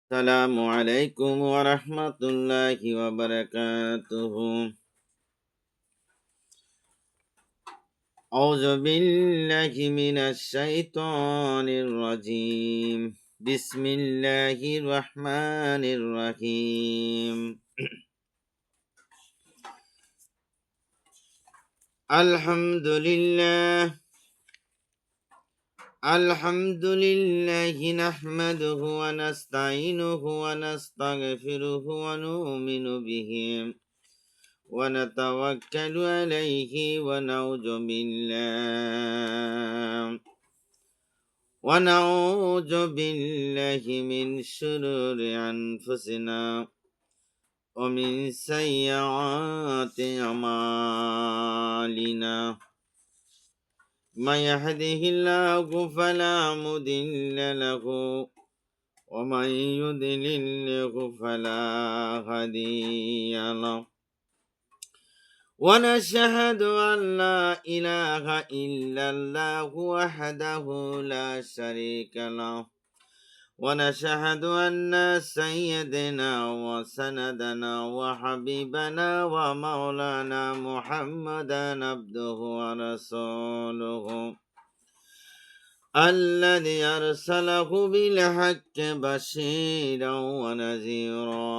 السلام عليكم ورحمة الله وبركاته. أعوذ بالله من الشيطان الرجيم. بسم الله الرحمن الرحيم. الحمد لله الحمد لله نحمده ونستعينه ونستغفره ونؤمن به ونتوكل عليه ونعوذ بالله من شرور أنفسنا ومن سيئات أعمالنا. من يهده الله فلا مضل له ومن يضلل فلا هادي له. ونشهد أن لا إله إلا الله وحده لا شريك له. ونشهد أن سيدنا وسندنا وحبيبنا ومولانا محمدا عبده ورسوله الذي أرسله بالحق بشيرا ونذيرا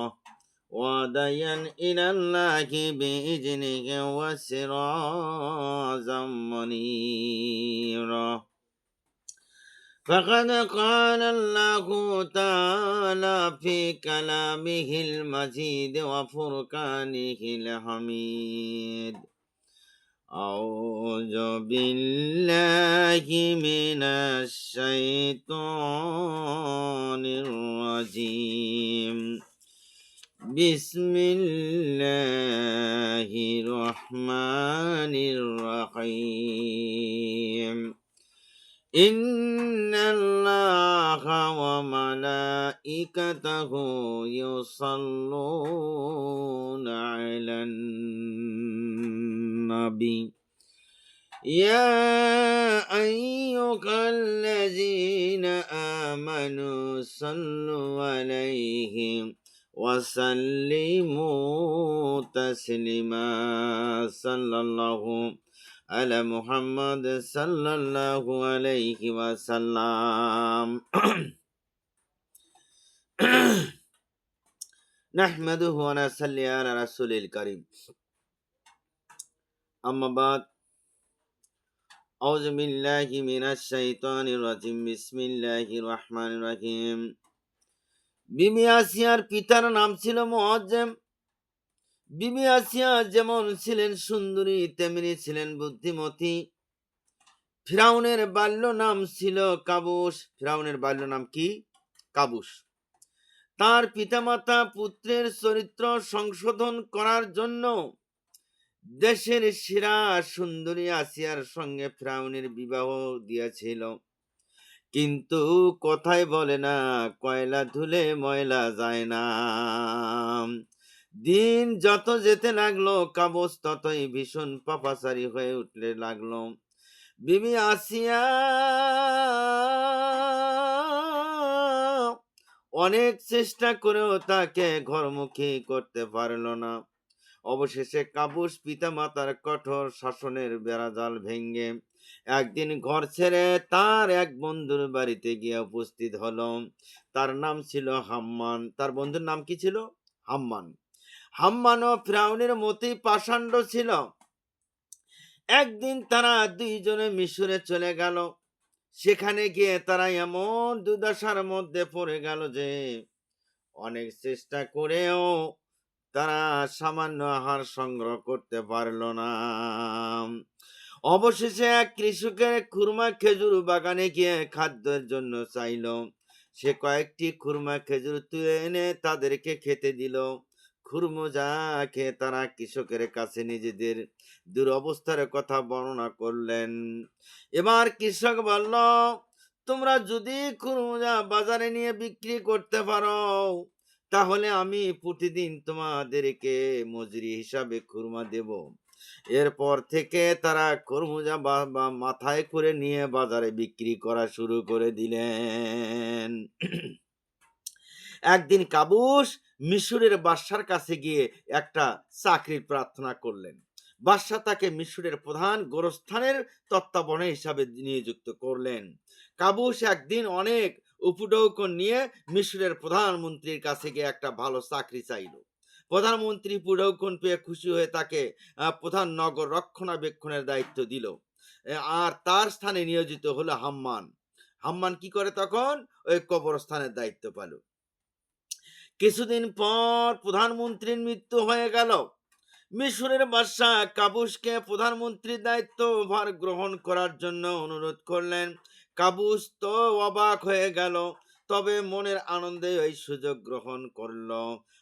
وداعيا إلى الله بإذنه وسراجا منيرا. فقد قال الله تعالى في كلامه المجيد وفرقانه الحميد: أعوذ بالله من الشيطان الرجيم. بسم الله الرحمن الرحيم. إن الله وملائكته يصلون على النبي يا أيها الذين آمنوا صلوا عليه وسلموا تسليما. صلى الله على محمد صلى الله عليه وسلم. نحمده ونصلي على رسول الكريم. أما بعد، أعوذ بالله من الشيطان الرجيم. بسم الله الرحمن الرحيم. বিবি আসিয়ার পিতার নাম ছিল মুআজ্জম। বিবি আসিয়া যেমন ছিলেন সুন্দরী, তেমনি ছিলেন বুদ্ধিমতী। ফিরাউনের বাল্য নাম ছিল কাবুস। ফিরাউনের বাল্য নাম কি? কাবুস। তার পিতামাতা পুত্রের চরিত্র সংশোধন করার জন্য দেশের সেরা সুন্দরী আসিয়ার সঙ্গে ফিরাউনের বিবাহ দিয়েছিল। কিন্তু কথায় বলে না, কয়লা ধুলে ময়লা যায় না। দিন যত যেতে লাগলো, কাবুস ততই ভীষণ পাপাচারী হয়ে উঠতে লাগলো। বিবি আসিয়া অনেক চেষ্টা করেও তাকে ঘরমুখী করতে পারল না। অবশেষে কাবুস পিতামাতার কঠোর শাসনের বেড়াজাল ভেঙে একদিন ঘর ছেড়ে তার এক বন্ধুর বাড়িতে গিয়ে উপস্থিত হলো। তার নাম ছিল হাম্মান। তার বন্ধুর নাম কি ছিল? হাম্মান। হাম্মানও ফিরাউনের মতোই পাষণ্ড ছিল। একদিন তারা দুইজনে মিশরে চলে গেল। সেখানে গিয়ে তারা এমন দুর্দশার মধ্যে পড়ে গেল যে অনেক চেষ্টা করেও তারা সামান্য আহার সংগ্রহ করতে পারল না। অবশেষে এক কৃষকের খুরমা খেজুর বাগানে গিয়ে খাদ্যের জন্য চাইল। সে কয়েকটি খুরমা খেজুর তুলে এনে তাদেরকে খেতে দিল। খুরমা খেয়ে তারা কৃষকের কাছে নিজেদের দুরবস্থার কথা বর্ণনা করলেন। এবার কৃষক বলল, তোমরা যদি খুরমা বাজারে নিয়ে বিক্রি করতে পারো, তাহলে আমি প্রতিদিন তোমাদেরকে মজুরি হিসাবে খুরমা দেব। এরপর থেকে তারা খরমুজা মাথায় করে নিয়ে বাজারে বিক্রি করা শুরু করে দিলেন। একদিন কাবুস মিশরের বাদশার কাছে গিয়ে একটা চাকরির প্রার্থনা করলেন। বাদশাহ তাকে মিশরের প্রধান গোরস্থানের তত্ত্বাবধানে হিসাবে নিযুক্ত করলেন। কাবুস একদিন অনেক উপঢৌকন নিয়ে মিশরের প্রধানমন্ত্রীর কাছে গিয়ে একটা ভালো চাকরি চাইল। প্রধানমন্ত্রী উপঢৌকন পেয়ে খুশি হয়ে তাকে প্রধান নগর রক্ষণাবেক্ষণের দায়িত্ব দিল। আর তার স্থানে নিয়োজিত হলো হাম্মান। হাম্মান কি করে তখন? ওই কবরস্থানের দায়িত্ব পেল। কিছুদিন পর প্রধানমন্ত্রীর মৃত্যু হয়ে গেল। মিশরের বাদশাহ কাবুসকে প্রধানমন্ত্রীর দায়িত্ব ভার গ্রহণ করার জন্য অনুরোধ করলেন। কাবুস তো অবাক হয়ে গেল, তবে মনের আনন্দে ওই সুযোগ গ্রহণ করল।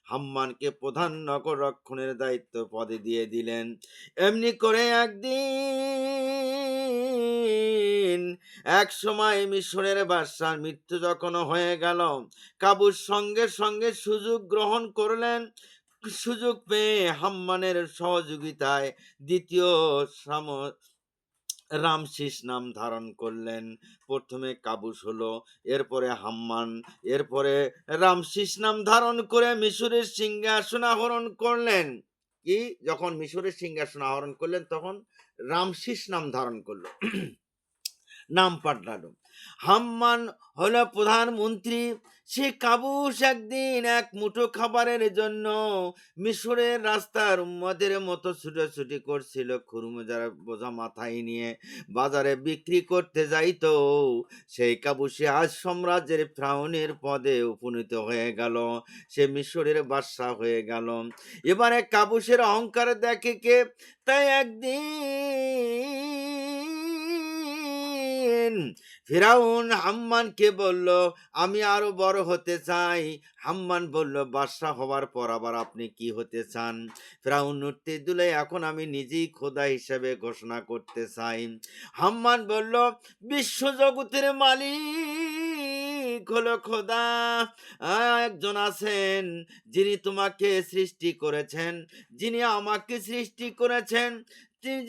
হাম্মানকে প্রধান নগর রক্ষণের দায়িত্ব পদে দিয়ে দিলেন। এমনি করে একদিন এক সময় মিশরের বাদশার মৃত্যু যখন হয়ে গেল, কাবুস সঙ্গে সঙ্গে সুযোগ গ্রহণ করলেন। সুযোগ পেয়ে হাম্মানের সহযোগিতায় দ্বিতীয় রামসিস নাম ধারণ করলেন। প্রথমে কাবুস হলো, এরপরে হাম্মান, এরপরে রামসিস নাম ধারণ করে মিশরের সিংহাসন আহরণ করলেন। কি, যখন মিশরের সিংহাসন আহরণ করলেন তখন রামসিস নাম ধারণ করলো। নাম পাল্টালো। হাম্মান হলো প্রধানমন্ত্রী। সে কাবুস একদিন এক মুঠো খাবারের জন্য মিশরের রাস্তার উম্মদের মতো ছুটোছুটি করছিল, খুরমুজার বোঝা মাথায় নিয়ে বাজারে বিক্রি করতে যাইতো। সেই কাবুসে আজ সাম্রাজ্যের ফ্রাউনের পদে উপনীত হয়ে গেল। সে মিশরের বাদশা হয়ে গেল। এবারে কাবুসের অহংকার দেখে কে? তাই একদিন ফিরাউন হাম্মানকে বলল, আমি আরো বড় হতে চাই। হাম্মান বলল, বাদশা হওয়ার পর আবার আপনি কি হতে চান? ফিরাউন উত্তর দিল, এখন আমি নিজেই খোদা হিসেবে ঘোষণা করতে চাই। হাম্মান বলল, বিশ্বজগতের মালিক হলো খোদা। একজন আছেন যিনি তোমাকে সৃষ্টি করেছেন, যিনি আমাকে সৃষ্টি করেছেন,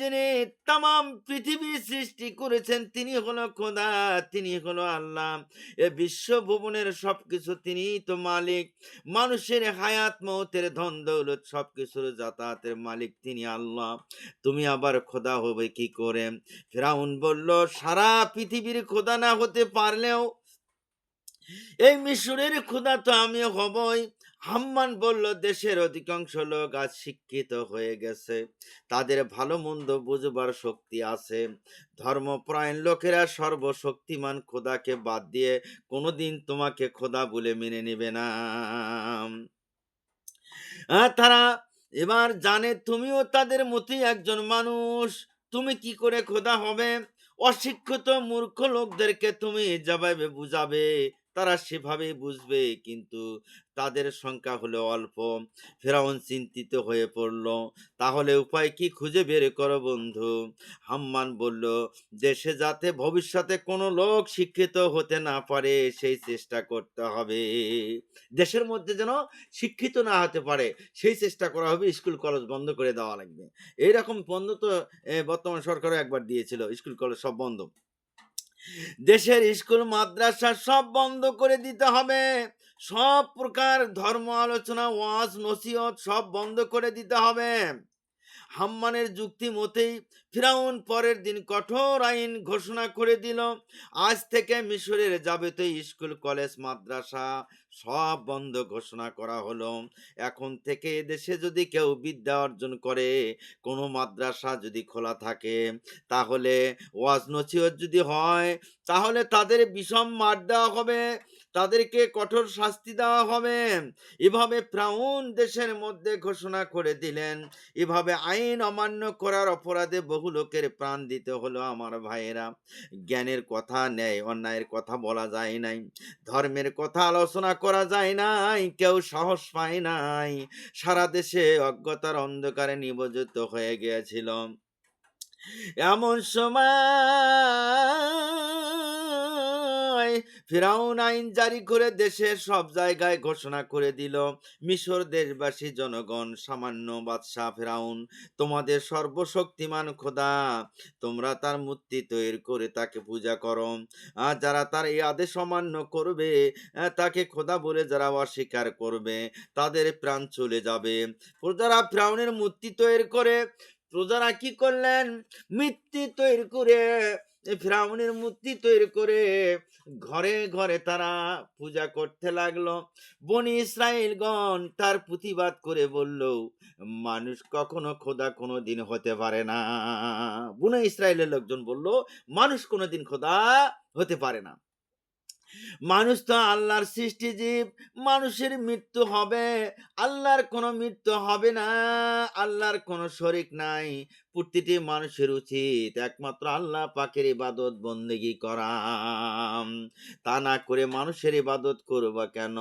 যিনি তাম পৃথিবী সৃষ্টি করেছেন, তিনি হলো খোদা, তিনি হলো আল্লাহ। এ বিশ্ব ভুবনের সবকিছু তিনি তো মালিক। মানুষের হায়াত মৌতের ধন দৌলত সবকিছুর যাতায়াতের মালিক তিনি আল্লাহ। তুমি আবার খোদা হবে কি করে? ফিরাউন বলল, সারা পৃথিবীর খোদা না হতে পারলেও এই মিশরের খোদা তো আমি হবই। হাম্মান বলল, দেশের অধিকাংশ লোক আজ শিক্ষিত হয়ে গেছে, তাদের ভালো মন্দ বুঝবার শক্তি আছে। ধর্মপ্রাণ লোকেরা সর্বশক্তিমান খোদাকে বাদ দিয়ে কোনোদিন তোমাকে খোদা বলে মেনে নেবে না। তারা এবার জানে তুমিও তাদের মতোই একজন মানুষ, তুমি কি করে খোদা হবে? অশিক্ষিত মূর্খ লোকদেরকে তুমি যেভাবে বুঝাবে তারা সেভাবে বুঝবে, কিন্তু তাদের সংখ্যা হলো অল্প। ফেরাউন চিন্তিত হয়ে পড়ল, তাহলে উপায় কি খুঁজে বের করো বন্ধু? হাম্মান বলল, দেশে যাতে ভবিষ্যতে কোনো লোক শিক্ষিত হতে না পারে সেই চেষ্টা করতে হবে। দেশের মধ্যে যেন শিক্ষিত না হতে পারে সেই চেষ্টা করা হবে। স্কুল কলেজ বন্ধ করে দেওয়া লাগবে। এইরকম বন্ধ তো বর্তমান সরকারও একবার দিয়েছিল, স্কুল কলেজ সব বন্ধ। দেশের স্কুল মাদ্রাসা সব বন্ধ করে দিতে হবে। সব প্রকার ধর্ম আলোচনা, ওয়াজ নসিহত সব বন্ধ করে দিতে হবে। হাম্মানের যুক্তি মতেই ফিরাউন পরের দিন কঠোর আইন ঘোষণা করে দিল। আজ থেকে মিশরের যাবতীয় স্কুল কলেজ মাদ্রাসা সব বন্ধ ঘোষণা করা হলো। এখন থেকে দেশে যদি কেউ বিদ্যা অর্জন করে, কোনো মাদ্রাসা যদি খোলা থাকে, তাহলে ওয়াজ নসিহত যদি হয়, তাহলে তাদের বিষম মার দেওয়া হবে, তাদেরকে কঠোর শাস্তি দেওয়া হবে। এভাবে ফিরআউন দেশের মধ্যে ঘোষণা করে দিলেন। এভাবে আইন অমান্য করার অপরাধে বহু লোকের প্রাণ দিতে হলো। আমার ভাইয়েরা, জ্ঞানের কথা, ন্যায় অন্যায়ের কথা বলা যায় নাই, ধর্মের কথা আলোচনা করা যায় নাই, কেউ সাহস পায় নাই। সারা দেশে অজ্ঞতার অন্ধকারে নিমজ্জিত হয়ে গিয়েছিল। এমন সময় ফিরাউন আইন জারি করে দেশের সব জায়গায় ঘোষণা করে দিল, মিশর দেশবাসী জনগণ, সামান্য বাদশাহ ফিরাউন তোমাদের সর্বশক্তিমান খোদা, তোমরা তার মূর্তি তৈরি করে তাকে পূজা করো। আর যারা তার এই আদেশ অমান্য করবে, তাকে খোদা বলে যারা অস্বীকার করবে, তাদের প্রাণ চলে যাবে। প্রজারা ফিরাউনের মূর্তি তৈরি করে, প্রজারা কি করলেন, মূর্তি তৈরি করে, ফিরাউনের মূর্তি তৈরি করে ঘরে ঘরে তারা পূজা করতে লাগলো। বনি ইসরাইলগণ তার প্রতিবাদ করে বলল, মানুষ কখনো খোদা কোনো দিন হতে পারে না। বনি ইসরায়েলের লোকজন বলল, মানুষ কোনোদিন খোদা হতে পারে না। মানুষ তো আল্লাহর সৃষ্টি জীব, মানুষের মৃত্যু হবে, আল্লাহর কোনো মৃত্যু হবে না, আল্লাহর কোনো শরিক নাই। প্রতিটি মানুষের উচিত একমাত্র আল্লাহ পাকের ইবাদত বন্দেগী করা, তা না করে মানুষের ইবাদত করবা কেন?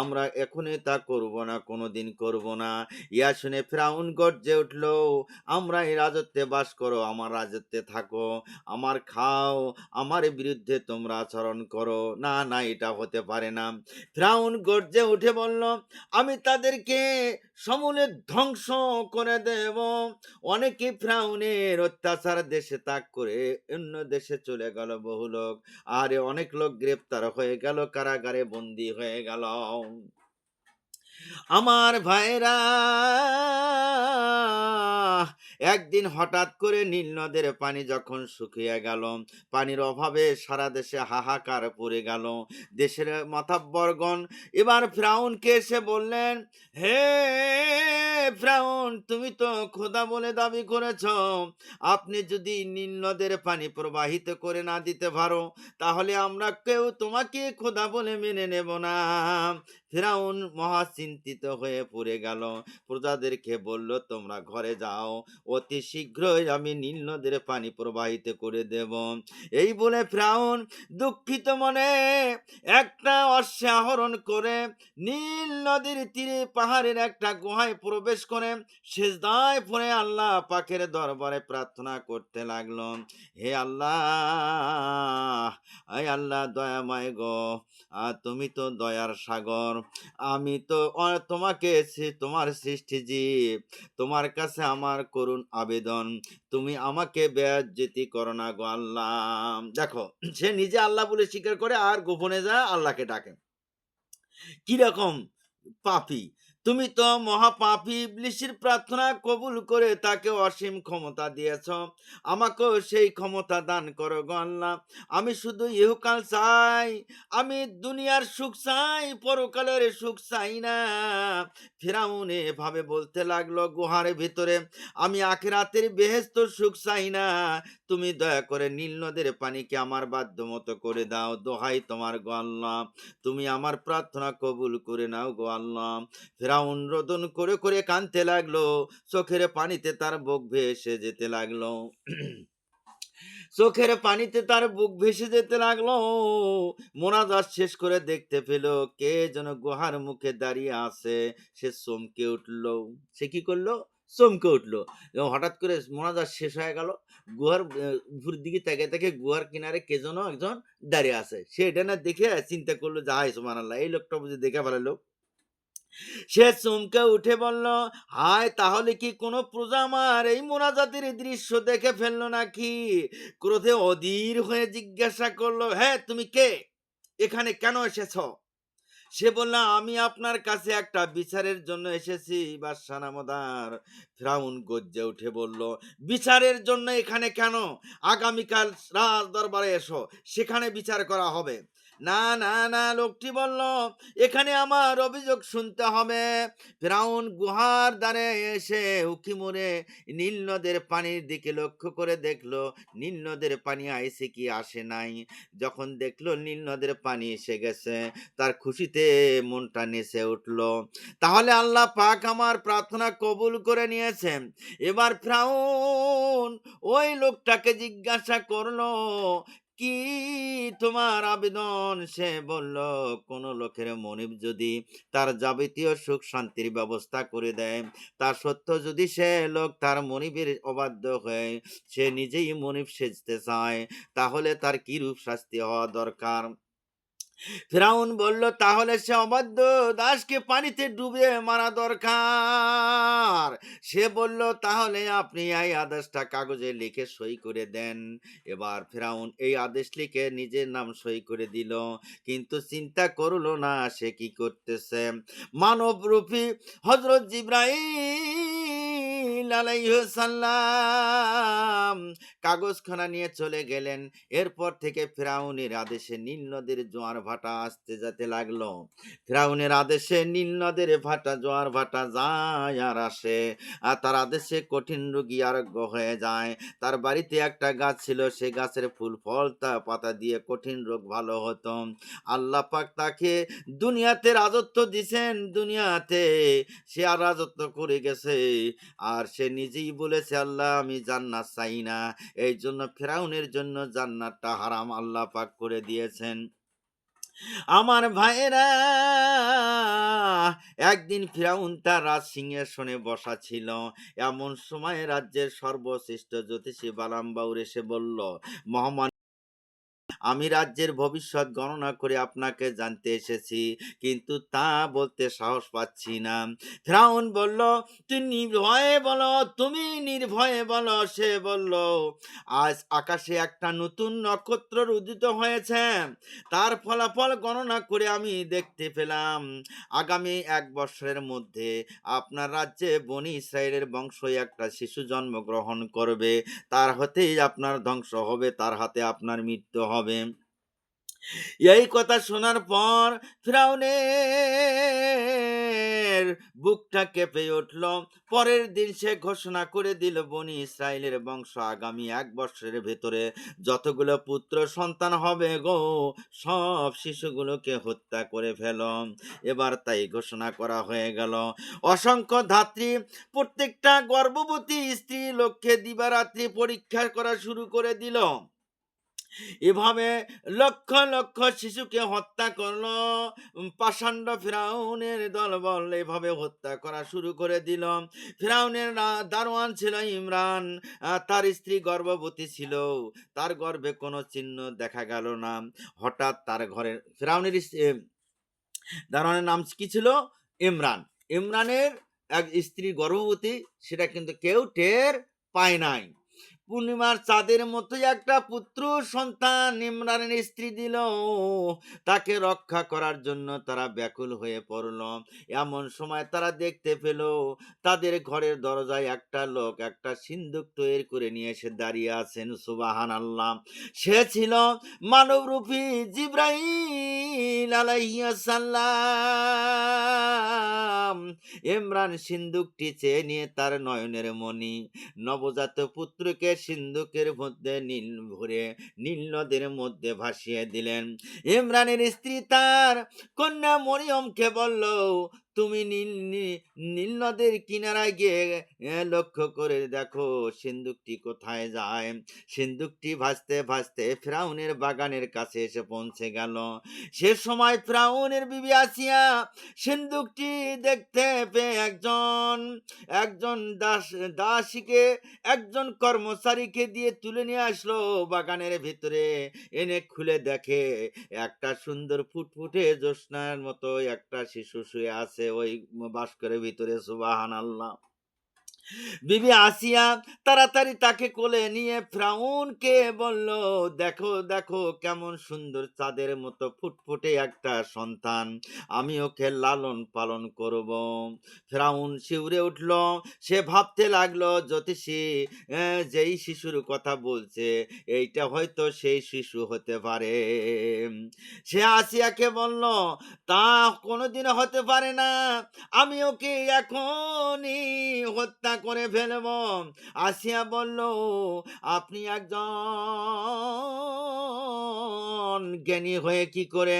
আমরা এখনই তা করব না, কোনোদিন করব না। ইয়া শুনে ফিরাউন গর্জে উঠল, আমরা এই রাজত্বে বাস করো, আমার রাজত্বে থাকো, আমার খাও, আমার বিরুদ্ধে তোমরা আচরণ করো না, না এটা হতে পারে না। ফিরাউন গর্জে উঠে বলল, আমি তাদেরকে সমূলে ধ্বংস করে দেব। অনেকে ফিরাউনের অত্যাচার দেশে ত্যাগ করে অন্য দেশে চলে গেল বহু লোক, আর অনেক লোক গ্রেপ্তার হয়ে গেল, কারাগারে বন্দী হয়ে গেল। আমার ভাইরা, একদিন হঠাৎ করে নীল নদের পানি যখন শুকিয়ে গেল, পানির অভাবে সারা দেশে হাহাকার পড়ে গেল। দেশের মাথাব্বরগণ এবার ফিরাউনকে এসে বললেন, হে ফিরাউন, তুমি তো খোদা বলে দাবি করেছ, আপনি যদি নীল নদের পানি প্রবাহিত করে না দিতে পারো, তাহলে আমরা কেউ তোমাকে খোদা বলে মেনে নেব না। ফিরাউন মহা চিন্তিত হয়ে পড়ে গেল, প্রজাদেরকে বলল, তোমরা ঘরে যাও, অতি শীঘ্রই আমি নীল নদের পানি প্রবাহিত করে দেব। এই বলে ফিরাউন দুঃখিত মনে একটা অশ্বে আহরণ করে নীল নদীর তীরে পাহাড়ের একটা গুহায় প্রবেশ করে সেজদায় পড়ে আল্লাহ পাকের দরবারে প্রার্থনা করতে লাগলো, হে আল্লাহ, আয় আল্লাহ দয়াময় গো, তুমি তো দয়ার সাগর, আমি তো তোমাকে তোমার সৃষ্টি জীব, তোমার কাছে আমার করুণ আবেদন, তুমি আমাকে বেয়াজ্জতি করো না গো আল্লাহ। দেখো, সে নিজে আল্লাহ বলে স্বীকার করে আর গোপনে যায় আল্লাহকে ডাকে। কিরকম পাপী! তুমি তো মহাপাপী, ইবলীসের প্রার্থনা কবুল করে তাকে অসীম ক্ষমতা দিয়েছ, আমাকেও সেই ক্ষমতা দান করো গো আল্লাহ। আমি শুধু ইহকাল চাই, আমি দুনিয়ার সুখ চাই, পরকালের সুখ চাই না। ফিরাউন এভাবে বলতে লাগলো গুহার ভিতরে, আমি আখিরাতের বেহেশত সুখ চাই না, তুমি দয়া করে নীল নদের পানিকে আমার বাধ্য মতো করে দাও, দোহাই তোমার গো আল্লাহ, তুমি আমার প্রার্থনা কবুল করে নাও গো আল্লাহ। ফিরাউন রোদন করে করে কাঁদতে লাগলো, চোখের পানিতে তার বুক ভেসে যেতে লাগলো। চোখের পানিতে তার বুক ভেসে যেতে লাগলো। মোনাজাত শেষ করে দেখতে পেল কে যেন গুহার মুখে দাঁড়িয়ে আছে। সে চমকে উঠলো। সে কি করলো? চমকে উঠলো এবং হঠাৎ করে মোনাজাত শেষ হয়ে গেল, গুহার উপর দিকে তাকে তাকে গুহার কিনারে কে যেন একজন দাঁড়িয়ে আছে। সে এটা না দেখে চিন্তা করলো যে হায় সুবহানাল্লাহ, এই লোকটা বুঝি দেখে ফেলালো। সে চমকে উঠে বলল, হায়, তাহলে কি কোনো প্রজা আমার এই মোনাজাতের দৃশ্য দেখে ফেললো নাকি? ক্রোধে অধীর হয়ে জিজ্ঞাসা করলো, হ্যাঁ তুমি কে, এখানে কেন এসেছ? সে বলল, আমি আপনার কাছে একটা বিচারের জন্য এসেছি বাদশা নামদার। ফিরাউন গর্জে উঠে বলল, বিচারের জন্য এখানে কেন? আগামীকাল রাজ দরবারে এসো, সেখানে বিচার করা হবে। না না না, লোকটি বলল, এখানে আমার অভিযোগ শুনতে হবে। ফিরাউন গুহার দ্বারে এসে উকি মরে নীল নদের পানির দিকে লক্ষ্য করে দেখলো নীল নদের পানি আইসে কি আসে নাই। যখন দেখলো নীল নদের পানি এসে গেছে, তার খুশিতে মনটা নেচে উঠল। তাহলে আল্লাহ পাক আমার প্রার্থনা কবুল করে নিয়েছেন। এবার ফিরাউন ওই লোকটাকে জিজ্ঞাসা করলো, কি তোমার আবেদন? সে বলল, কোন লোকের মনিব যদি তার যাবতীয় সুখ শান্তির ব্যবস্থা করে দেয়, তা সত্ত্বেও যদি সে লোক তার মনিবের অবাধ্য হয়ে সে নিজেই মনিব সেজতে চায়, তাহলে তার কি রূপ শাস্তি হওয়া দরকার? ফিরাউন বলল, তাহলে সে অবাধ্য দাসকে পানিতে ডুবিয়ে মারা দরকার। সে বলল, তাহলে আপনি এই আদেশটা কাগজে লিখে সই করে দেন। এবার ফিরাউন এই আদেশ লিখে নিজের নাম সই করে দিল, কিন্তু চিন্তা করলো না সে কি করতেছে। মানবরূপী হযরত জিবরাইল আলাইহিস সালাম কাগজখানা নিয়ে চলে গেলেন। এরপর থেকে ফিরাউনের আদেশে নীল নদের জোয়ার ভাটা আসতে যেতে লাগলো। ফিরাউনের আদেশে নীল নদের ভাটা জোয়ার ভাটা যায় আর আসে, আর তার আদেশে কঠিন রোগী আরোগ্য হয়ে যায়। তার বাড়িতে একটা গাছ ছিল, সে গাছের ফুল ফল তা পাতা দিয়ে কঠিন রোগ ভালো হতো। আল্লাহ পাক তাকে দুনিয়াতে রাজত্ব দিছেন, দুনিয়াতে সে আর রাজত্ব করে গেছে। আর সে নিজেই বলেছে, আল্লাহ আমি জান্নাত চাই না। এই জন্য ফেরাউনের জন্য জান্নাতটা হারাম আল্লাহ পাক করে দিয়েছেন। আমার ভাইয়েরা, একদিন ফিরাউন তার রাজ সিংহাসনে বসা ছিল। এমন সময় রাজ্যের সর্বশ্রেষ্ঠ জ্যোতিষী বালাম বাউর এসে বলল, মহামান্য, আমি রাজ্যের ভবিষ্যৎ গণনা করে আপনাকে জানতে এসেছি, কিন্তু তা বলতে সাহস পাচ্ছি না। ফিরাউন বলল, তুই নির্ভয়ে বলো, তুমি নির্ভয়ে বলো। সে বলল, আজ আকাশে একটা নতুন নক্ষত্র উদিত হয়েছে, তার ফলাফল গণনা করে আমি দেখতে পেলাম আগামী 1 বছরের মধ্যে আপনার রাজ্যে বনি ইসরায়েলের বংশই একটা শিশু জন্মগ্রহণ করবে, তার হাতেই আপনার ধ্বংস হবে, তার হাতে আপনার মৃত্যু হবে। এই কথা শোনার পর ফিরআউনের বুকটা কেঁপে উঠল। পরের দিন সে ঘোষণা করে দিল, বনি ইসরায়েলের বংশ আগামী 1 বছরের ভেতরে যতগুলো পুত্র সন্তান হবে গো, সব শিশুগুলোকে হত্যা করে ফেল। এবার তাই ঘোষণা করা হয়ে গেল। অসংখ্য ধাত্রী প্রত্যেকটা গর্ভবতী স্ত্রী লোককে দিবারাত্রি পরীক্ষা করা শুরু করে দিল। এভাবে লক্ষ লক্ষ শিশুকে হত্যা করলো। পাষাণ্ড ফিরাউনের দলবল এভাবে হত্যা করা শুরু করে দিল। ফিরাউনের দারোয়ান ছিল ইমরান, তার স্ত্রী গর্ভবতী ছিল, তার গর্ভে কোনো চিহ্ন দেখা গেল না। হঠাৎ তার ঘরে ফিরাউনের দারোয়ানের নাম কি ছিল? ইমরান। ইমরানের এক স্ত্রী গর্ভবতী, সেটা কিন্তু কেউ টের পায় নাই। পূর্ণিমার চাঁদের মতো একটা পুত্র সন্তান ইমরানের স্ত্রী দিল। তাকে রক্ষা করার জন্য তারা ব্যাকুল হয়ে পড়ল। এমন সময় তারা দেখতে পেল তাদের ঘরের দরজায় একটা লোক একটা সিন্দুক তৈরি করে নিয়ে এসে দাঁড়িয়ে আছেন। সুবহানাল্লাহ! সে ছিল মানবরূপী জিবরাইল আলাইহিস সালাম। ইমরান সিন্দুকটি চেয়ে নিয়ে তার নয়নের মণি নবজাত পুত্রকে সিন্ধুকের মধ্যে নীল ভরে নীল নদের মধ্যে ভাসিয়ে দিলেন। ইমরানের স্ত্রী তার কন্যা মরিয়মকে বলল, তুমি নীল নদের কিনারায় গিয়ে লক্ষ্য করে দেখো সিন্ধুকটি কোথায় যায়। সিন্ধুকটি ভাসতে ভাসতে ফিরআউনের বাগানের কাছে এসে পৌঁছে গেল। সে সময় ফিরআউনের বিবি আসিয়া সিন্ধুকটি দেখতে পেয়ে একজন একজন দাসীকে একজন কর্মচারীকে দিয়ে তুলে নিয়ে আসলো বাগানের ভিতরে। এনে খুলে দেখে একটা সুন্দর ফুটফুটে জ্যোৎস্নার মতো একটা শিশু শুয়ে আছে ওই বাস্করের ভিতরে। সুবহানাল্লাহ! বিবি আসিয়া তাড়াতাড়ি তাকে কোলে নিয়ে ফিরআউনকে বলল, দেখো দেখো কেমন সুন্দর চাঁদের মতো ফুটফুটে একটা সন্তান, আমি ওকে লালন পালন করব। ফিরআউন শিউরে উঠল। সে ভাবতে লাগলো, জ্যোতিষী যেই শিশুর কথা বলছে এইটা হয়তো সেই শিশু হতে পারে। সে আসিয়াকে বলল, তা কোনোদিন হতে পারে না, আমি ওকে এখনই হত্যা করে ফেলব। আসিয়া বলল, আপনি একজন জ্ঞানী হয়ে কি করে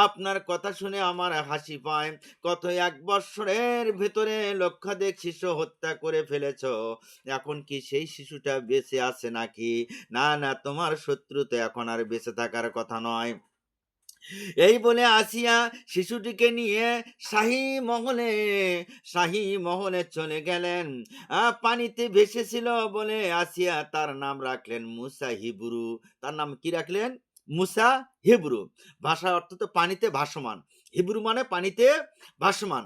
আপনার কথা শুনে আমার হাসি পায়। কত 1 বছরের ভেতরে লক্ষাধিক শিশু হত্যা করে ফেলেছ, এখন কি সেই শিশুটা বেঁচে আছে নাকি? না না, তোমার শত্রু তো এখন আর বেঁচে থাকার কথা নয়। এই বলে আসিয়া শিশুটিকে নিয়ে শাহী মহলে শাহী মহলে চলে গেলেন। পানিতে ভেসেছিল বলে আসিয়া তার নাম রাখলেন মুসা হিব্রু। তার নাম কি রাখলেন? মুসা হিব্রু, ভাষার অর্থ তো পানিতে ভাসমান, হিব্রু মানে পানিতে ভাসমান।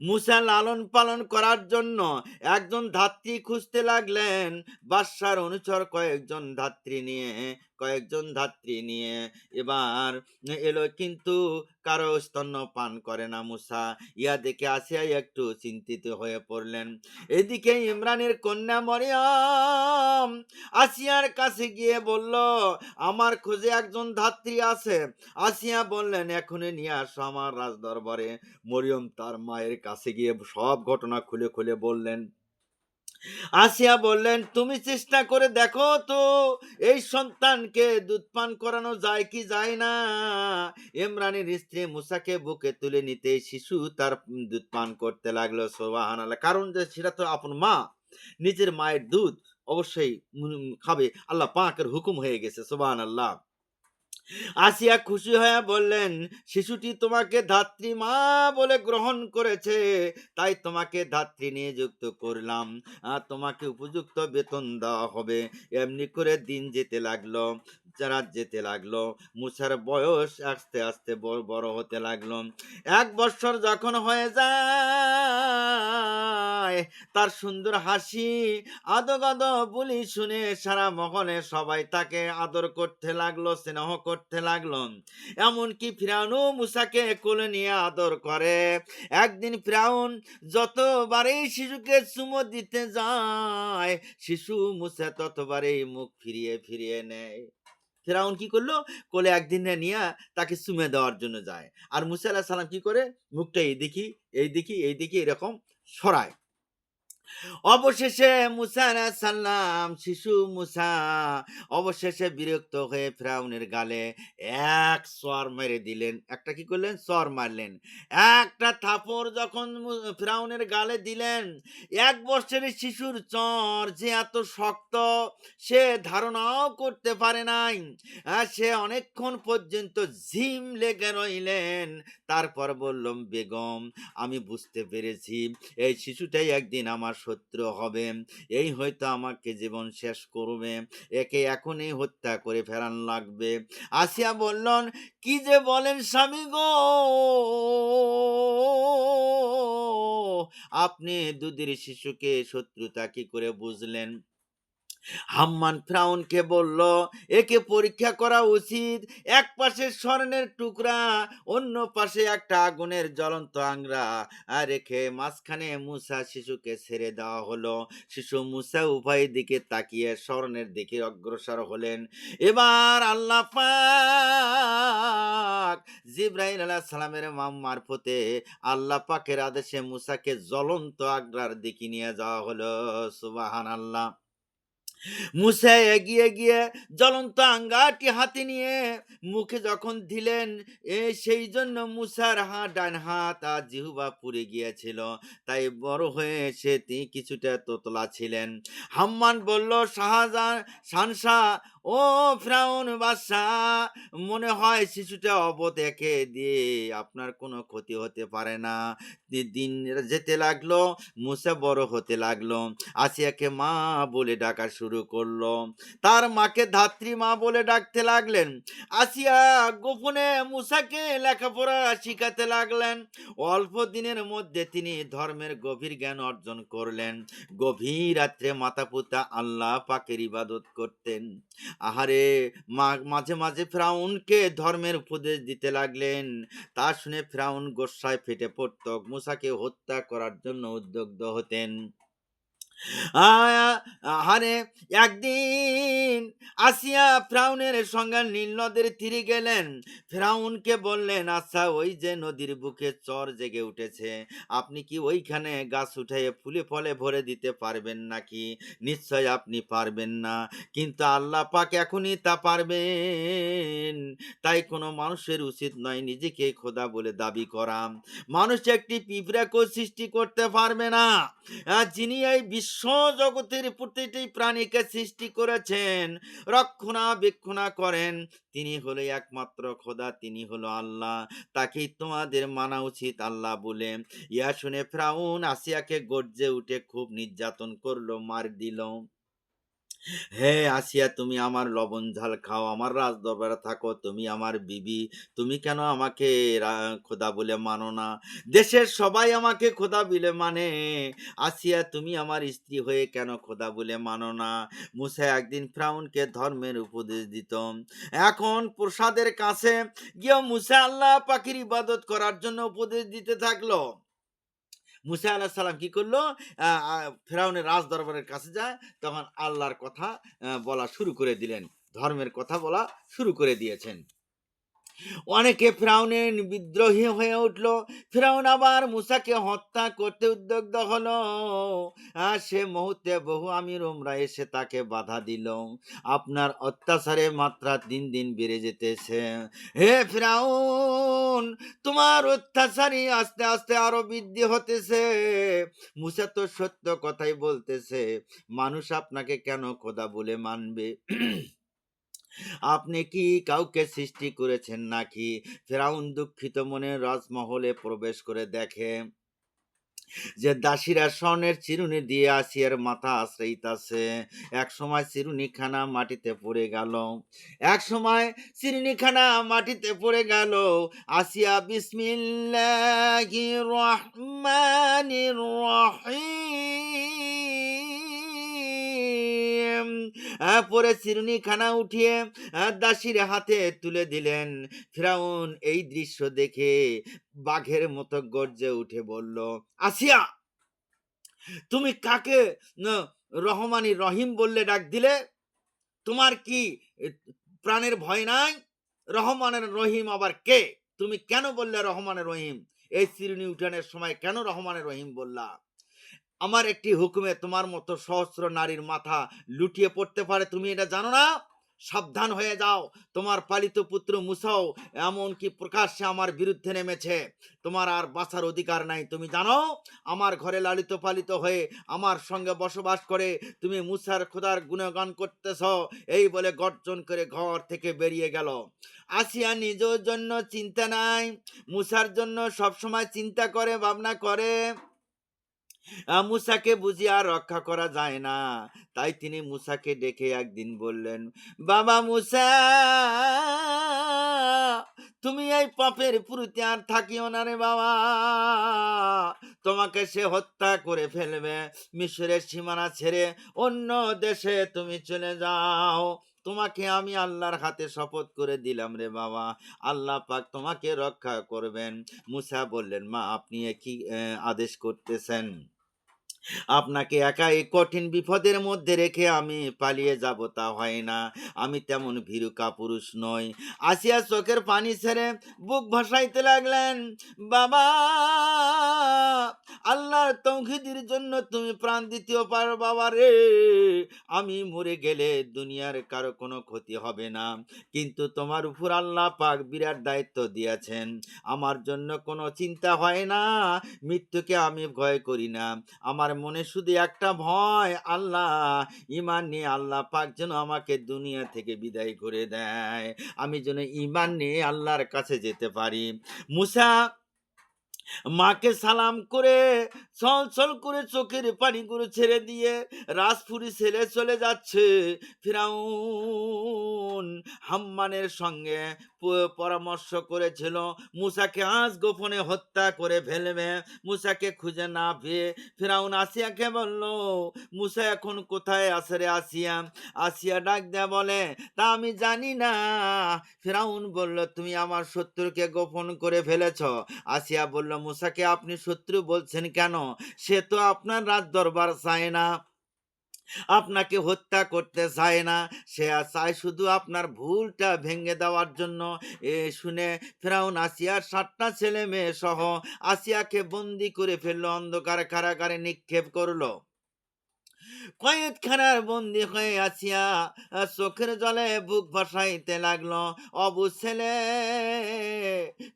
মুসা লালন পালন করার জন্য একজন ধাত্রী খুঁজতে লাগলেন। বাদশার অনুচর কয়েকজন ধাত্রী নিয়ে এবার এলো, কিন্তু কারো স্তন্য পান করে না মুসা। ইয়া দেখে আসিয়া একটু চিন্তিত হয়ে পড়লেন। এদিকে ইমরানের কন্যা মরিয়ম আসিয়ার কাছে গিয়ে বলল, আমার খোঁজে একজন ধাত্রী আছে। আসিয়া বললেন, এখনই নিয়ে আসো আমার রাজ দরবারে। মরিয়ম তার মায়ের কাছে গিয়ে সব ঘটনা খুলে খুলে বললেন। আসিয়া বললেন, তুমি চেষ্টা করে দেখো তো এই সন্তানকে দুধ পান করানো যায় কি যায় না। ইমরানের স্ত্রী মুসাকে বুকে তুলে নিতে শিশু তার দুধ পান করতে লাগলো। সুবহানাল্লাহ। কারণ যে সেটা তো আপন মা, নিজের মায়ের দুধ অবশ্যই খাবে, আল্লাহ পাকের হুকুম হয়ে গেছে। সুবহানাল্লাহ। আসিয়া খুশি হয়ে বললেন, শিশুটি তোমাকে ধাত্রী মা বলে গ্রহণ করেছে, তাই তোমাকে ধাত্রী নিযুক্ত করলাম, আর তোমাকে উপযুক্ত বেতন দেওয়া হবে। এমনি করে দিন যেতে লাগলো, রাত যেতে লাগলো। মুসার বয়স আস্তে আস্তে বড় হতে লাগলো। 1 বৎসর যখন হয়ে যায়, তার সুন্দর হাসি, আদো বুলি শুনে সারা মহলে সবাই তাকে আদর করতে লাগলো, স্নেহ করতে লাগলো। এমনকি ফিরাউনও মুসাকে কোলে নিয়ে আদর করে। একদিন ফিরাউন যতবারই শিশুকে চুমো দিতে যায়, শিশু মুসা ততবারই মুখ ফিরিয়ে ফিরিয়ে নেয়। ফেরাউন কি করলো, কোলে একদিন নিয়ে তাকে চুমে দেওয়ার জন্য যায়, আর মুসা আলাহিসাল্লাম সালাম কি করে, মুখটা এই দিকে এরকম সরায়। অবশেষে মুসা আলাইহিস সালাম, শিশু মুসা অবশেষে বিরক্ত হয়ে ফিরআউনের গালে এক চর মেরে দিলেন। একটা কি করলেন, চর মারলেন। একটা থাপড় যখন ফিরআউনের গালে দিলেন, 1 বছরের শিশুর চর যে এত শক্ত সে ধারণাও করতে পারে নাই। সে অনেকক্ষণ পর্যন্ত ঝিম লেগে রইলেন। তারপর বললাম, বেগম, আমি বুঝতে পেরেছি এই শিশুটাই একদিন আমার শত্রু হবে, এই হয়তো আমাকে জীবন শেষ করবে, একে এখনই হত্যা করে ফেরান লাগবে। আসিয়া বললেন, কি যে বলেন স্বামী গো, আপনি দুধের শিশুকে শত্রুতা কি করে বুঝলেন? হাম্মান ফ্রাউনকে বলল, একে পরীক্ষা করা উচিত। এক পাশে স্বর্ণের টুকরা, অন্য পাশে একটা আগুনের জ্বলন্ত আংরা রেখে মাঝখানে মুসা শিশুকে ছেড়ে দেওয়া হলো। শিশু মুসা উভয় দিকে তাকিয়ে স্বর্ণের দিকে অগ্রসর হলেন। এবার আল্লাহ পাক জিব্রাইল আলাইহিস সালামের মারফতে আল্লাহ পাকের আদেশে মুসাকে জ্বলন্ত আগ্রার দিকে নিয়ে যাওয়া হলো। সুবহানাল্লাহ। মুসা এগিয়ে গিয়ে জ্বলন্ত আঙ্গারটি হাতে নিয়ে মুখে যখন দিলেন, সেই জন্য মুসার ডান হাত আর জিহ্বা পুড়ে গিয়েছিল, তাই বড় হয়ে সে তিনি কিছুটা তোতলা ছিলেন। হাম্মান বলল, শাহজাহান, শানশাহ, ও ফিরআউন বাদশাহ, মনে হয় শিশুটা অবধ, একে দিয়ে আপনার কোনো ক্ষতি হতে পারে না। দিন যেতে লাগলো, মুসা বড় হতে লাগলো, আসিয়াকে মা বলে ডাকা শুরু করলো, তার মাকে ধাত্রী মা বলে ডাকতে লাগলেন। আসিয়া গোপনে মুসাকে লেখাপড়া শিখাতে লাগলেন। অল্প দিনের মধ্যে তিনি ধর্মের গভীর জ্ঞান অর্জন করলেন। গভীর রাত্রে মাতা পিতা আল্লাহ পাকের ইবাদত করতেন। আহারে, মাঝে মাঝে ফিরআউনকে ধর্মের উপদেশ দিতে লাগলেন। তা শুনে ফিরআউন গোস্সায় ফেটে পড়ত, মুসাকে হত্যা করার জন্য উদ্যগ্ধ হতেন। আহারে, একদিন আসিয়া ফিরআউনের সঙ্গে নীল নদের তীরে গেলেন। ফিরআউনকে বললেন, আচ্ছা, ওই যে নদীর বুকে চর জেগে উঠেছে, আপনি কি ওইখানে গাছ উঠাইয়ে ফুলে ফলে ভরে দিতে পারবেন নাকি? নিশ্চয় আপনি পারবেন না, কিন্তু আল্লাহ পাক এখনই তা পারবেন। তাই কোনো মানুষের উচিত নয় নিজেকে খোদা বলে দাবি করা। মানুষ একটি পিঁপড়াকেও সৃষ্টি করতে পারবে না। যিনি এই বিশ্ব জগতের প্রতিটি প্রাণীকে সৃষ্টি করেছেন, রক্ষণাবেক্ষণা করেন, তিনি হলো একমাত্র খোদা, তিনি হলো আল্লাহ। তাকেই তোমাদের মানা উচিত আল্লাহ বলে। ইয়া শুনে ফিরআউন আসিয়াকে গর্জে উঠে খুব নির্যাতন করলো, মার দিল। হে আসিয়া, তুমি আমার লবণ ঝাল খাও, আমার রাজ দরবারে থাকো, তুমি আমার বিবি, তুমি কেন আমাকে খোদা বলে মানো না? দেশের সবাই আমাকে খোদা বলে মানে, আসিয়া তুমি আমার স্ত্রী হয়ে কেন খোদা বলে মানো না? মুসা একদিন ফিরআউনকে ধর্মের উপদেশ দিত। এখন প্রসাদের কাছে গিয়ে মুসা আল্লাহ পাখির ইবাদত করার জন্য উপদেশ দিতে থাকলো। মুসা আলাহিসাল্লাম সালাম কি করলো? ফেরাউনের রাজ দরবারের কাছে যায়, তখন আল্লাহর কথা বলা শুরু করে দিলেন, ধর্মের কথা বলা শুরু করে দিয়েছেন। অনেকে ফেরাউনের বিদ্রোহী হয়ে উঠল। ফেরাউন আবার মুসাকে হত্যা করতে উদ্যগ্ধ হলো। সে মুহূর্তে বহু আমির উমরা এসে তাকে বাধা দিল। আপনার অত্যাচারে মাত্রা দিন দিন বেড়ে যেতেছে। হে ফেরাউন, তোমার অত্যাচারই আস্তে আস্তে আরো বৃদ্ধি হতেছে। মুসা তো সত্য কথাই বলতেছে, মানুষ আপনাকে কেন খোদা বলে মানবে? আপনি কি কাউকে সৃষ্টি করেছেন নাকি? ফেরাউন দুঃখিত মনে রাজমহলে প্রবেশ করে দেখে যে দাসীরা স্বর্ণের চিরুনি দিয়ে আসিয়ার মাথা আশ্রইতাছে। এক সময় চিরুনিখানা মাটিতে পড়ে গেল। এক সময় চিরুনিখানা মাটিতে পড়ে গেল। আসিয়া বিসমিল্লাহির রহমানির রহিম পরে চিরুনিখানা উঠিয়ে দাসীর হাতে তুলে দিলেন। ফিরাউন এই দৃশ্য দেখে বাঘের মতো গর্জে উঠে বলল, আসিয়া, তুমি কাকে রহমানি রহিম বললে ডাক দিলে? তোমার কি এ, প্রাণের ভয় নাই? রহমানের রহিম আবার কে? তুমি কেন বললে রহমানের রহিম? এই চিরুনি উঠানের সময় কেন রহমানের রহিম বললা? আমার একটি হুকুমে তোমার মতো সহস্র নারীর মাথা লুটিয়ে পড়তে পারে, তুমি এটা জানো না? সাবধান হয়ে যাও। তোমার পালিত পুত্র মুসাও এমনকি প্রকাশ্যে আমার বিরুদ্ধে নেমেছে। তোমার আর বাঁচার অধিকার নাই। তুমি জানো, আমার ঘরে লালিত পালিত হয়ে আমার সঙ্গে বসবাস করে তুমি মুসার খোদার গুণগান করতেছ। এই বলে গর্জন করে ঘর থেকে বেরিয়ে গেল। আসিয়া নিজের জন্য চিন্তা নাই, মুসার জন্য সবসময় চিন্তা করে, ভাবনা করে। মুসাকে বুঝিয়ে আর রক্ষা করা যায় না। তাই তিনি মুসাকে ডেকে একদিন বললেন, বাবা মুসা, তুমি এই পাপের পুরুতে আর থাকিও না রে বাবা। তোমাকে সে হত্যা করে ফেলবে। মিশরের সীমানা ছেড়ে অন্য দেশে তুমি চলে যাও। তোমাকে আমি আল্লাহর হাতে শপথ করে দিলাম রে বাবা, আল্লাহ পাক তোমাকে রক্ষা করবেন। মুসা বললেন, মা আপনি কি আদেশ করতেছেন? আপনাকে একা এই কঠিন বিপদের মধ্যে রেখে আমি পালিয়ে যাব তা হয় না। আমি তেমন ভীরু কাপুরুষ নই। আসিয়া চোখের পানি ছেড়ে বুক ভাসাইতে লাগলেন, বাবা, আল্লাহর তৌহিদের জন্য তুমি প্রাণ দিতেও পারো বাবা রে। আমি মরে গেলে দুনিয়ার কারো কোনো ক্ষতি হবে না, কিন্তু তোমার উপর আল্লাহ পাক বিরাট দায়িত্ব দিয়েছেন। আমার জন্য কোনো চিন্তা হয় না, মৃত্যুকে আমি ভয় করি না। আমার মনে শুধু একটা ভয়, আল্লাহ, ঈমান নিয়ে আল্লাহ পাক যেন আমাকে দুনিয়া থেকে বিদায় করে দেয়। আমি যেন ঈমান নিয়ে আল্লাহর কাছে যেতে পারি। মুসা মাকে সালাম করে ছল ছল করে চোখের পানিগুলো ছেড়ে দিয়ে রাজপুরী ছেলে চলে যাচ্ছে। ফিরাউন হাম্মানের সঙ্গে পরামর্শ করেছিল মুসাকে আজ গোপনে হত্যা করে ফেলবে। মুসাকে খুঁজে না পেয়ে ফিরাউন আসিয়াকে বলল, মুসা এখন কোথায় আছে রে আসিয়া? আসিয়া ডাক দেয়া বলে, তা আমি জানি না। ফিরাউন বলল, তুমি আমার শত্রুকে গোপন করে ফেলেছ। আসিয়া বলল, মুসাকে আপনি শত্রু বলছেন কেন? সে তো আপনার রাজ দরবার চায় না, আপনাকে হত্যা করতে চায় না, সে চায় শুধু আপনার ভুলটা ভেঙে দেওয়ার জন্য। শুনে ফেরাউন আসিয়ার 7টা ছেলে মেয়ে সহ আসিয়াকে বন্দি করে ফেললো, অন্ধকার কারাগারে নিক্ষেপ করলো। কয়েকখানার বন্দি হয়ে আসিয়া চোখের জলে বুক ভাসাইতে লাগলো। অবুঝ ছেলে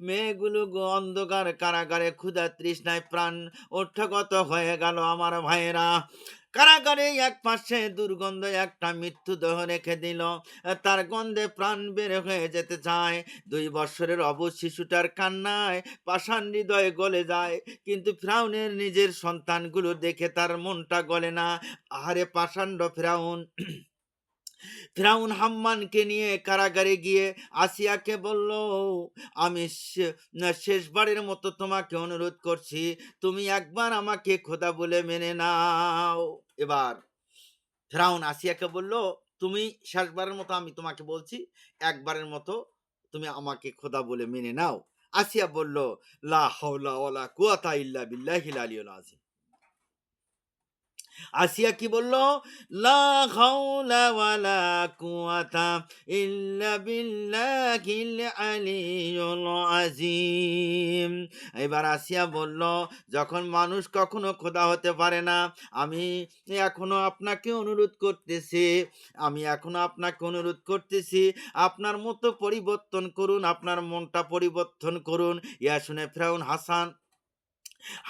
মেয়েগুলো অন্ধকার কারাগারে ক্ষুধা তৃষ্ণায় প্রাণ ওঠাগত হয়ে গেল। আমার ভাইয়েরা, কারাগারে এক পাশে দুর্গন্ধ একটা মৃত্যুদেহ রেখে দিল, তার গন্ধে প্রাণ বের হয়ে যেতে চায়। 2 বছরের অবুঝ শিশুটার কান্নায় পাষাণ হৃদয়ে গলে যায়, কিন্তু ফিরাউনের নিজের সন্তানগুলো দেখে তার মনটা গলে না। আহারে পাষাণ্ড ফিরাউন, ফিরাউন হাম্মানকে নিয়ে কারাগারে গিয়ে আসিয়াকে বলল, আমি শেষবারের মতো তোমাকে অনুরোধ করছি, তুমি একবার আমাকে খোদা বলে মেনে নাও। এবার ফিরাউন আসিয়াকে বলল, তুমি শেষবারের মতো আমি তোমাকে বলছি, একবারের মতো তুমি আমাকে খোদা বলে মেনে নাও। আসিয়া বলল, লা হাওলা ওয়ালা কুওয়াতা ইল্লা বিল্লাহিল আলিয়্যিল আযীম। আসিয়া কি বলল? লা হাওলা ওয়ালা কুওয়াতা ইল্লা বিল্লাহিল আলিয়্যিল আযীম। এবার আসিয়া বলল, যখন মানুষ কখনো খোদা হতে পারে না, আমি এখনো আপনাকে অনুরোধ করতেছি, আপনার মতো পরিবর্তন করুন, আপনার মনটা পরিবর্তন করুন। ইয়া শুনে ফিরআউন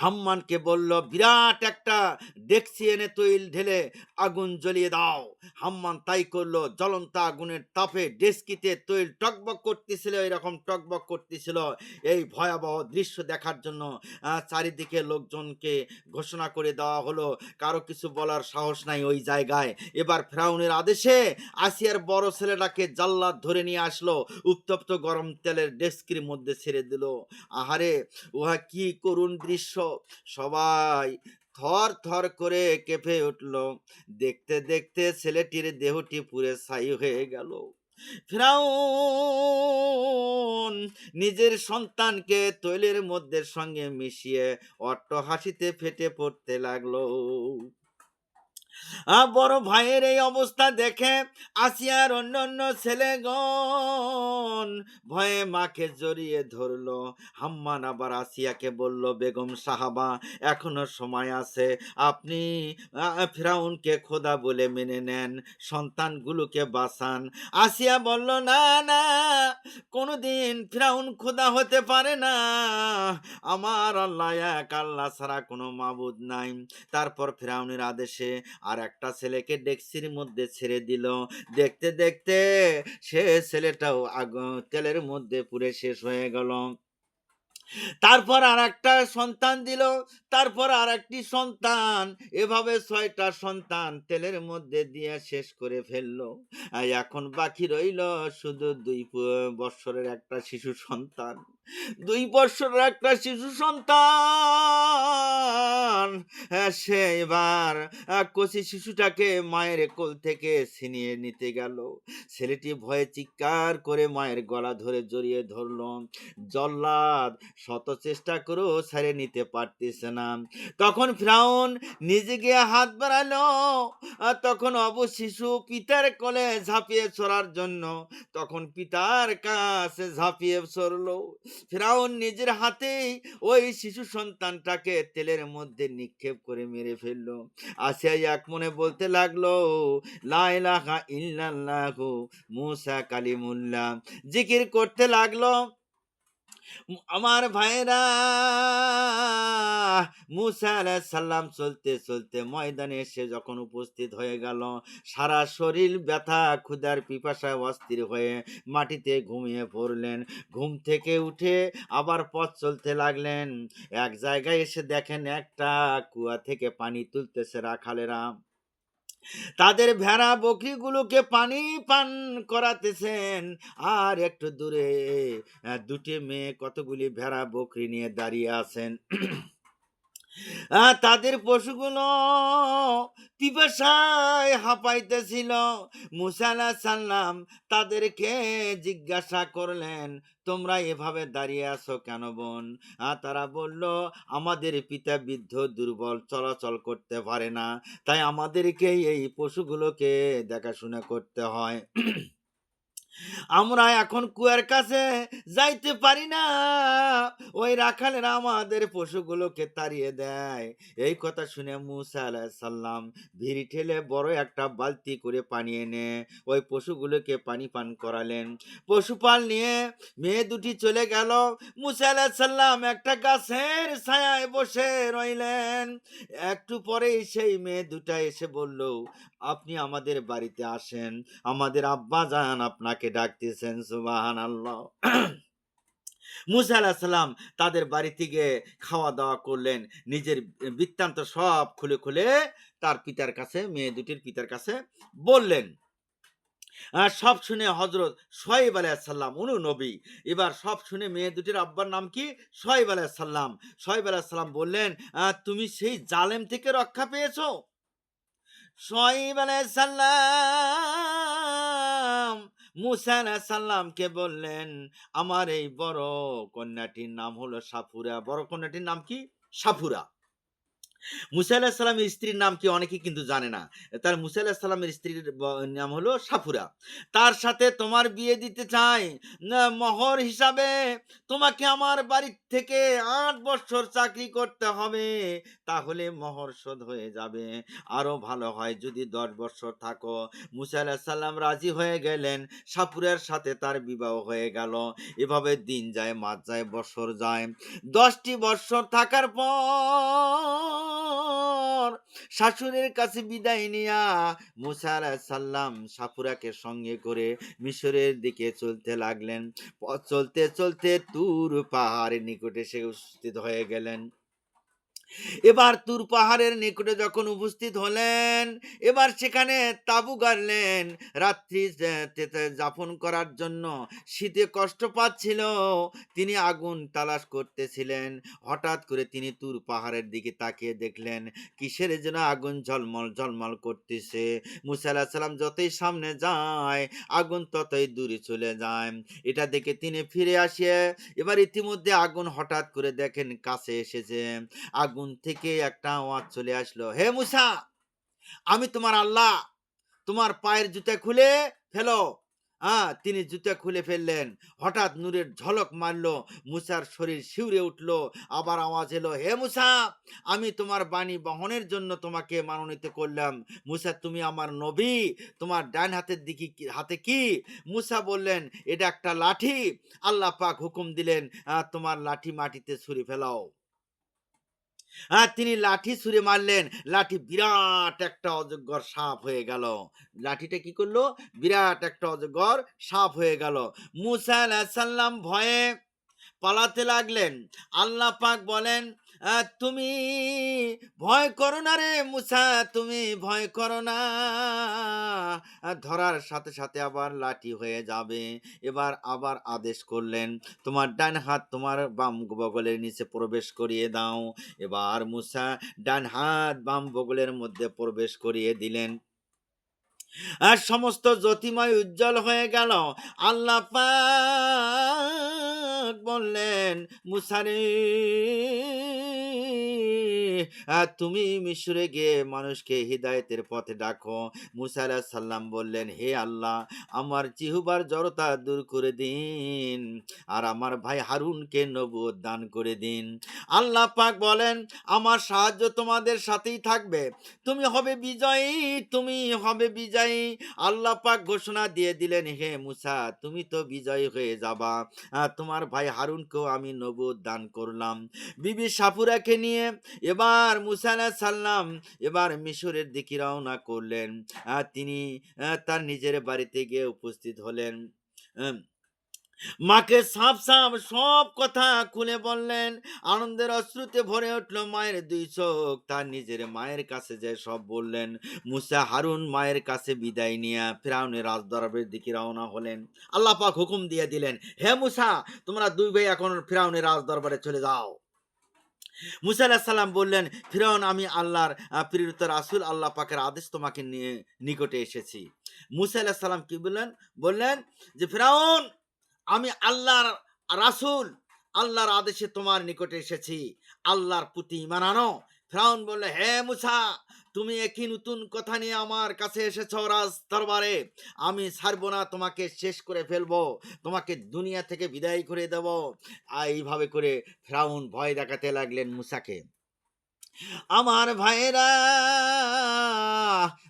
হাম্মানকে বলল, বিরাট একটা ডেকচি এনে তৈল ঢেলে আগুন জ্বলিয়ে দাও। হাম্মান তাই করলো। জ্বলন্ত আগুনের তাপে ডেস্কিতে তৈল টকবক করতেছিল, এরকম টকবক করতেছিল। এই ভয়াবহ দৃশ্য দেখার জন্য চারিদিকে লোকজনকে ঘোষণা করে দেওয়া হলো, কারো কিছু বলার সাহস নাই ওই জায়গায়। এবার ফিরআউনের আদেশে আসিয়ার বড় ছেলেটাকে জাল্লাদ ধরে নিয়ে আসলো, উত্তপ্ত গরম তেলের ডেস্কির মধ্যে ছেড়ে দিল। আহারে, উহা কি করুণ দৃশ্য! সবাই থর থর করে কেঁপে উঠল। দেখতে দেখতে ছেলেটির দেহটি পুড়ে ছাই হয়ে গেল। ফিরআউন নিজের সন্তানকে তৈলের মধ্যে সঙ্গে মিশিয়ে অট্টহাসিতে ফেটে পড়তে লাগলো। বড় ভাইয়ের এই অবস্থা দেখে আসিয়ার অন্যান্য ছেলেগণ ভয়ে মাকে জড়িয়ে ধরলো। হাম্মান আবার আসিয়াকে বলল, বেগম সাহাবা, এখনো সময় আছে, আপনি ফিরাউনকে খোদা বলে মেনে নেন, সন্তানগুলোকে বাঁচান। আসিয়া বলল, না না, কোনোদিন ফিরাউন খোদা হতে পারে না, আমার আল্লাহ এক, আল্লাহ ছাড়া কোনো মাবুদ নাই। তারপর ফিরআউনের আদেশে আর একটা ছেলেকে ডেকচির মধ্যে ছেড়ে দিল। দেখতে দেখতে সে ছেলেটাও তেলের মধ্যে পুড়ে শেষ হয়ে গেল। তারপর আর একটা সন্তান দিল, তারপর আর একটি সন্তান, এভাবে ৬টা সন্তান তেলের মধ্যে দিয়ে শেষ করে ফেললো। আর এখন বাকি রইল শুধু ২ বৎসরের একটা শিশু সন্তান। ২ বৎসরের একটা শিশু সন্তান, সে এবার কচি শিশুটাকে মায়ের কোল থেকে ছিনিয়ে নিতে গেল। ছেলেটি ভয়ে চিৎকার করে মায়ের গলা ধরে জড়িয়ে ধরল। জল্লাদ শত চেষ্টা করেও ছেড়ে নিতে পারতেছে না। তখন ফিরআউন নিজে গিয়ে হাত বাড়ালো, তখন শিশু পিতার কোলে ঝাঁপিয়ে চড়ার জন্য তখন পিতার কাছে ঝাঁপিয়ে চড়লো। ফিরআউন নিজের হাতেই ওই শিশু সন্তানটাকে তেলের মধ্যে নিক্ষেপ করে মেরে ফেললো। আসিয়া এক মনে বলতে লাগলো, লা ইলাহা ইল্লাল্লাহু মুসা কালিমুল্লাহ, জিকির করতে লাগলো। আমার ভাইরা, মুসা আলাইহিস সালাম চলতে চলতে ময়দানে এসে যখন উপস্থিত হয়ে গেল, সারা শরীর ব্যথা, ক্ষুধার পিপাসায় অস্থির হয়ে মাটিতে ঘুমিয়ে পড়লেন। ঘুম থেকে উঠে আবার পথ চলতে লাগলেন। এক জায়গায় এসে দেখেন একটা কুয়া থেকে পানি তুলতেছে রাখালেরা। তাদের ভেড়া বকরিগুলোকে পানি পান করাতেছেন। আর একটু দূরে দুটি মেয়ে কতগুলি ভেড়া বকরি নিয়ে দাঁড়িয়ে আছেন। তাদের পশুগুলো পিপাসায় হাঁপাইতেছিল। মুসা আলাইহিস সালাম তাদেরকে জিজ্ঞাসা করলেন, তোমরা এভাবে দাঁড়িয়ে আছো কেন বোন? তারা বলল, আমাদের পিতা বৃদ্ধ, দুর্বল, চলাচল করতে পারে না, তাই আমাদেরকে এই পশুগুলোকে দেখাশোনা করতে হয়। আমরা এখন কুয়ার কাছে যাইতে পারি না, ওই রাখালেরা আমাদের পশুগুলোকে তাড়িয়ে দেয়। এই কথা শুনে মুসা আলাইহিস সালাম ভিড়ি ঠেলে বড় একটা বালতি করে পানি এনে ওই পশুগুলোকে পানি পান করালেন। পশুপাল নিয়ে মেয়ে দুটি চলে গেল। মুসা আলাইহিস সালাম একটা গাছের ছায়ায় বসে রইলেন। একটু পরেই সেই মেয়ে দুটা এসে বলল, আপনি আমাদের বাড়িতে আসেন, আমাদের আব্বা জান আপনাকে ডাকতেছেন। সুবহানাল্লাহ। মুসা আলাইহিস সালাম তাদের বাড়িতে গিয়ে খাওয়া দাওয়া করলেন। নিজের বৃত্তান্ত সব খুলে খুলে তার পিতার কাছে, মেয়ে দুটির পিতার কাছে বললেন। সব শুনে হযরত শুআয়ব আলাইহিস সালাম উনি নবী। এবার সব শুনে মেয়ে দুটির আব্বার নাম কি? শুআয়ব আলাইহিস সালাম। শুআয়ব আলাইহিস সালাম বললেন, তুমি সেই জালেম থেকে রক্ষা পেয়েছো?" শুআয়ব আলাইহিস সালাম মূসা আলাইহিস সালামকে বললেন, "আমার এই বড় কন্যাটির নাম হলো সাফুরা।" বড় কন্যাটির নাম কি? সাফুরা। মুসা আলাইহিস সালামের স্ত্রীর নাম কি অনেকে কিন্তু জানে না। তার মুসা আলাইহিস সালামের স্ত্রীর নাম হলো সাফুরা। তার সাথে তোমার বিয়ে দিতে চাই। না মোহর হিসাবে তোমাকে আমার বাড়ি থেকে ৮ বৎসর চাকরি করতে হবে। তাহলে মোহর শোধ হয়ে যাবে। আরো ভালো হয় যদি ১০ বৎসর থাকো। মুসা আলাইহিস সালাম রাজি হয়ে গেলেন। সাফুরার সাথে তার বিবাহ হয়ে গেল। এভাবে দিন যায়, মাস যায়, বৎসর যায়। ১০টি বৎসর থাকার পর শাশুড়ির কাছে বিদায় নিয়া মুসা আলাইহিস সালাম সাফুরাকে সঙ্গে করে মিশরের দিকে চলতে লাগলেন। পথ চলতে চলতে তুর পাহাড়ের নিকটে এসে উপস্থিত হয়ে গেলেন। এবার তুর পাহাড়ের নিকটে যখন উপস্থিত হলেন, এবার সেখানে তাঁবু গাড়লেন রাত্রি যাপন করার জন্য। শীতে কষ্ট পাচ্ছিল, তিনি আগুন তালাশ করতেছিলেন। হঠাৎ করে তিনি তুর পাহাড়ের দিকে তাকিয়ে দেখলেন কিসের যেন আগুন ঝলমল ঝলমল করতেছে। মুসা আলাইহিস সালাম যতই সামনে যায় আগুন ততই দূরে চলে যায়। এটা দেখে তিনি ফিরে আসে। এবার ইতিমধ্যে আগুন হঠাৎ করে দেখেন কাছে এসেছে। আগুন থেকে একটা আওয়াজ চলে আসলো, "হে মূসা, আমি তোমার আল্লাহ, তোমার পায়ের জুতা খুলে ফেলো।" তিনি জুতা খুলে ফেললেন। হঠাৎ নূরের ঝলক মারল, মূসার শরীর শিউরে উঠল। আবার আওয়াজ এলো, "হে মূসা, আমি তোমার বাণী বহনের জন্য তোমাকে মনোনীত করলাম। মূসা, তুমি আমার নবী। তোমার ডান হাতের দিকে হাতে কি?" মূসা বললেন, "এটা একটা লাঠি।" আল্লাহ পাক হুকুম দিলেন, "তোমার লাঠি মাটিতে ছুঁড়ে ফেলাও।" তিনি লাঠি ছুঁড়ে মারলেন। লাঠি বিরাট একটা অজগর সাপ হয়ে গেল। লাঠিটা কি করলো? বিরাট একটা অজগর সাপ হয়ে গেল। মূসা আলাইহিস সালাম ভয়ে পালাতে লাগলেন। আল্লাহ পাক বলেন, তুমি ভয় করো না রে মূসা, তুমি ভয় করো না। ধরার সাথে সাথে আবার লাঠি হয়ে যাবে। এবার আবার আদেশ করলেন, তোমার ডান হাত তোমার বাম বগলের নিচে প্রবেশ করিয়ে দাও। এবার মূসা ডান হাত বাম বগলের মধ্যে প্রবেশ করিয়ে দিলেন। আর সমস্ত জ্যোতিময় উজ্জ্বল হয়ে গেল। আল্লাহ পাক বললেন, "মূসা রে, তুমি মিশরে গিয়ে মানুষকে হিদায়াতের পথে ডাকো।" মূসা আলাইহিস সালাম বললেন, "হে আল্লাহ, আমার জিহ্বার জড়তা দূর করে দিন, আর আমার ভাই হারুনকে নবুয়ত দান করে দিন।" আল্লাহ পাক বলেন, "আমার সাহায্য তোমাদের সাথেই থাকবে। তুমি হবে বিজয়ী, তুমি হবে বিজয়ী।" আল্লাহ পাক ঘোষণা দিয়ে দিলেন, "হে মূসা, তুমি তো বিজয়ী হয়ে যাবা। তোমার ভাই হারুনকেও আমি নবুয়ত দান করলাম।" বিবি সাফুরাকে নিয়ে এবার মূসা আলাইহিস সালাম এবার মিশরের দিকে রওনা করলেন। তিনি তার নিজের বাড়িতে গিয়ে উপস্থিত হলেন। আম মাকে সাফ সাফ সব কথা খুলে বললেন। আনন্দের অশ্রুতে ভরে উঠল মায়ের দুই চোখ। তার নিজের মায়ের কাছে যে সব বললেন। মূসা হারুন মায়ের কাছে বিদায় নিয়ে ফিরআউনের রাজদরবারের দিকে রওনা হলেন। আল্লাহ পাক হুকুম দিয়ে দিলেন, "হে মূসা, তোমরা দুই ভাই এখন ফিরআউনের রাজদরবারে চলে যাও।" মূসা আলাইহিস সালাম বললেন, "ফিরআউন, আমি আল্লাহর প্রেরিত রাসূল, আল্লাহ পাকের আদেশ তোমাকে নিয়ে নিকটে এসেছি।" মূসা আলাইহিস সালাম কি বললেন? বললেন যে, "ফিরআউন, আমি আল্লাহর রাসূল, আল্লাহর আদেশে তোমার নিকটে এসেছি। আল্লাহর প্রতি ঈমান আনো।" ফিরআউন বলল, "হে মূসা, তুমি একই নতুন কথা নিয়ে আমার কাছে এসেছো রাজ দরবারে। আমি ছাড়বো না, তোমাকে শেষ করে ফেলবো। তোমাকে দুনিয়া থেকে বিদায় করে দেব।" এইভাবে করে ফিরআউন ভয় দেখাতে লাগলেন মূসাকে। আমার ভাইয়েরা,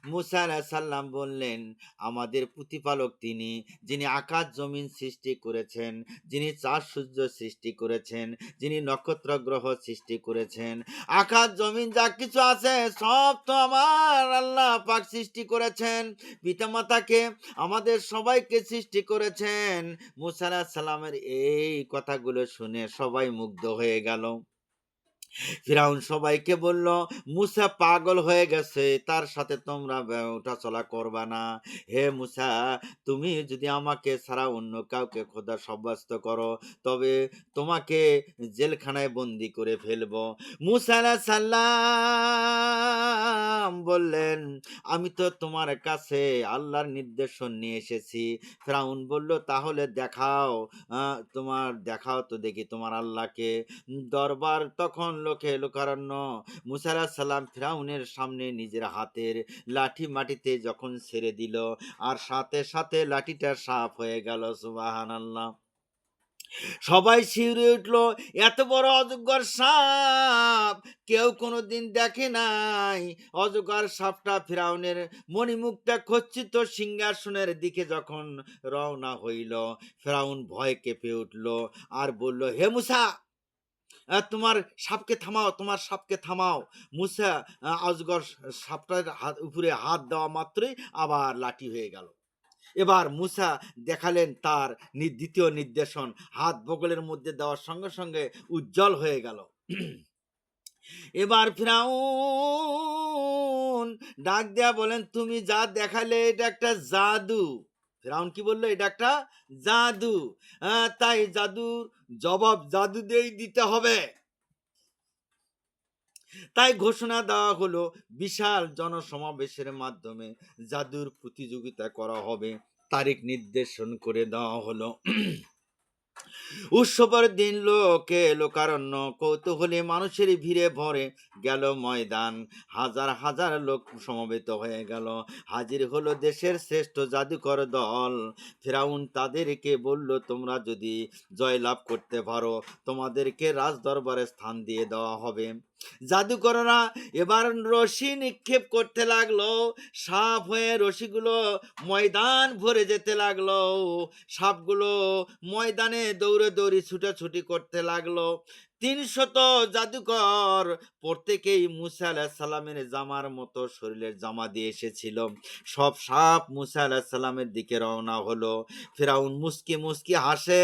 মূসা আলাইহিস সালাম বললেন, "আমাদের প্রতিপালক তিনি, যিনি আকাশ জমিন সৃষ্টি করেছেন, যিনি চাঁদ সূর্য সৃষ্টি করেছেন, যিনি নক্ষত্র গ্রহ সৃষ্টি করেছেন। আকাশ জমিন যা কিছু আছে সব তো আমার আল্লাহ পাক সৃষ্টি করেছেন। পিতামাতাকে, আমাদের সবাইকে সৃষ্টি করেছেন।" মূসা আলাইহিস সালামের এই কথাগুলো শুনে সবাই মুগ্ধ হয়ে গেল। ফিরাউন সবাইকে বলল, মুসা পাগল হয়ে গেছে, তার সাথে তোমরা ওঠাচলা করবা না। হে মুসা, তুমি যদি আমাকে ছাড়া অন্য কাউকে খোদা সাব্যস্ত করো, তবে তোমাকে জেলখানায় বন্দি করে ফেলবো। মুসা আলাইহিস সালাম বললেন, আমি তো তোমার কাছে আল্লাহর নির্দেশন নিয়ে এসেছি। ফিরাউন বলল, তাহলে দেখাও, দেখাও তো দেখি তোমার আল্লাহকে। দরবার তখন লোকে লোকারণ্য। মুসা আলাইহিস সালাম ফিরাউনের সামনে নিজের হাতের লাঠি মাটিতে যখন ছেড়ে দিল, আর সাথে সাথে লাঠিটা সাফ হয়ে গেল। সুবহানাল্লাহ। সবাই শিউরে উঠল, এত বড় অজগর সাপ কেউ কোনোদিন দেখে নাই। অজগর সাপটা ফিরাউনের মণিমুক্তা খচ্চিত সিংহাসনের দিকে যখন রওনা হইল, ফিরাউন ভয় কেঁপে উঠল আর বলল, হে মুসা, তোমার সাপকে থামাও, তোমার সাপকে থামাও। মুসা অজগর সাপটার উপরে হাত দেওয়া মাত্রই আবার লাঠি হয়ে গেল। এবার মুসা দেখালেন তার দ্বিতীয় নির্দেশন, হাত বগলের মধ্যে দেওয়ার সঙ্গে সঙ্গে উজ্জ্বল হয়ে গেল। এবার ফিরাউন ডাক দেয়া বলেন, তুমি যা দেখালে এটা একটা জাদু। ফিরাউন কি বললো? এটা একটা জাদু। তাই জাদুর জবাব জাদু দিয়েই দিতে হবে। তাই ঘোষণা দেওয়া হলো, বিশাল জনসমাবেশের মাধ্যমে জাদুর প্রতিযোগিতা করা হবে। তারিখ নির্দেশন করে দেওয়া হলো। উৎসবের দিন লোকে লোকারণ্য, কৌতূহলী মানুষের ভিড়ে ভরে গেল ময়দান। হাজার হাজার লোক সমবেত হয়ে গেল। হাজির হলো দেশের শ্রেষ্ঠ জাদুকর দল। ফিরাউন তাদেরকে বলল, তোমরা যদি জয়লাভ করতে পারো, তোমাদেরকে রাজ দরবারে স্থান দিয়ে দেওয়া হবে। জাদুকররা এবার রশি নিক্ষেপ করতে লাগলো। সাপ হয়ে রশিগুলো ময়দান ভরে যেতে লাগলো। সাপগুলো ময়দানে দৌড়ে দৌড়ি ছুটাছুটি করতে লাগলো। ৩০০ জাদুকর প্রত্যেকেই মুসা আলাইহিস সালামের জামার মতো শরীরের জামা দিয়ে এসেছিল। সব সাপ মুসা আলাইহিস সালামের দিকে রওনা হলো। ফিরাউন মুস্কি মুস্কি হাসে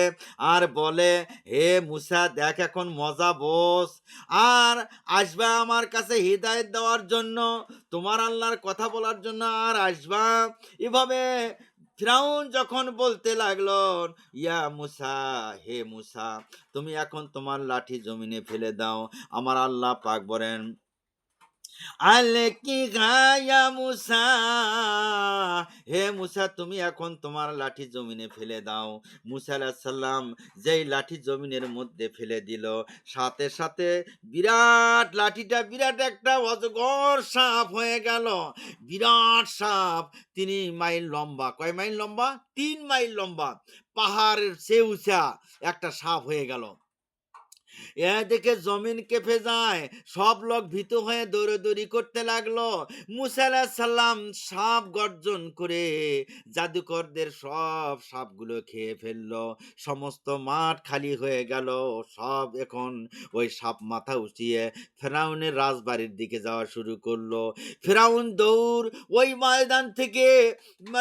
আর বলে, হে মুসা, দেখ এখন মজা বোস। আর আসবা আমার কাছে হিদায়াত দেওয়ার জন্য, তোমার আল্লাহর কথা বলার জন্য আর আসবা। এভাবে ফিরাউন যখন বলতে লাগলো, ইয়া মুসা, হে মুসা, তুমি এখন তোমার লাঠি জমিনে ফেলে দাও। আমার আল্লাহ পাক বলেন, আলে কি গায়া মুসা, হে মুসা, তুমি এখন তোমার লাঠি জমিনে ফেলে দাও। মুসা আলাইহিস সালাম যেই লাঠি জমিনের মধ্যে ফেলে দিল, সাথে সাথে বিরাট লাঠিটা বিরাট একটা অজগর সাপ হয়ে গেল। বিরাট সাপ, 3 মাইল লম্বা। কয় মাইল লম্বা? 3 মাইল লম্বা। পাহাড়ের চেয়ে উঁচা একটা সাপ হয়ে গেল। এ দেখে জমিন কেঁপে যায়। সব লোক ভীত হয়ে দৌড়াদৌড়ি করতে লাগলো। মুসা আলাইহিস সালাম সাপ গর্জন করে জাদুকরদের সব সাপগুলো খেয়ে ফেললো। সমস্ত মাঠ খালি হয়ে গেল। সব এখন ওই সাপ মাথা উঠিয়ে ফেরাউনের রাজবাড়ির দিকে যাওয়া শুরু করলো। ফেরাউন দৌড়, ওই ময়দান থেকে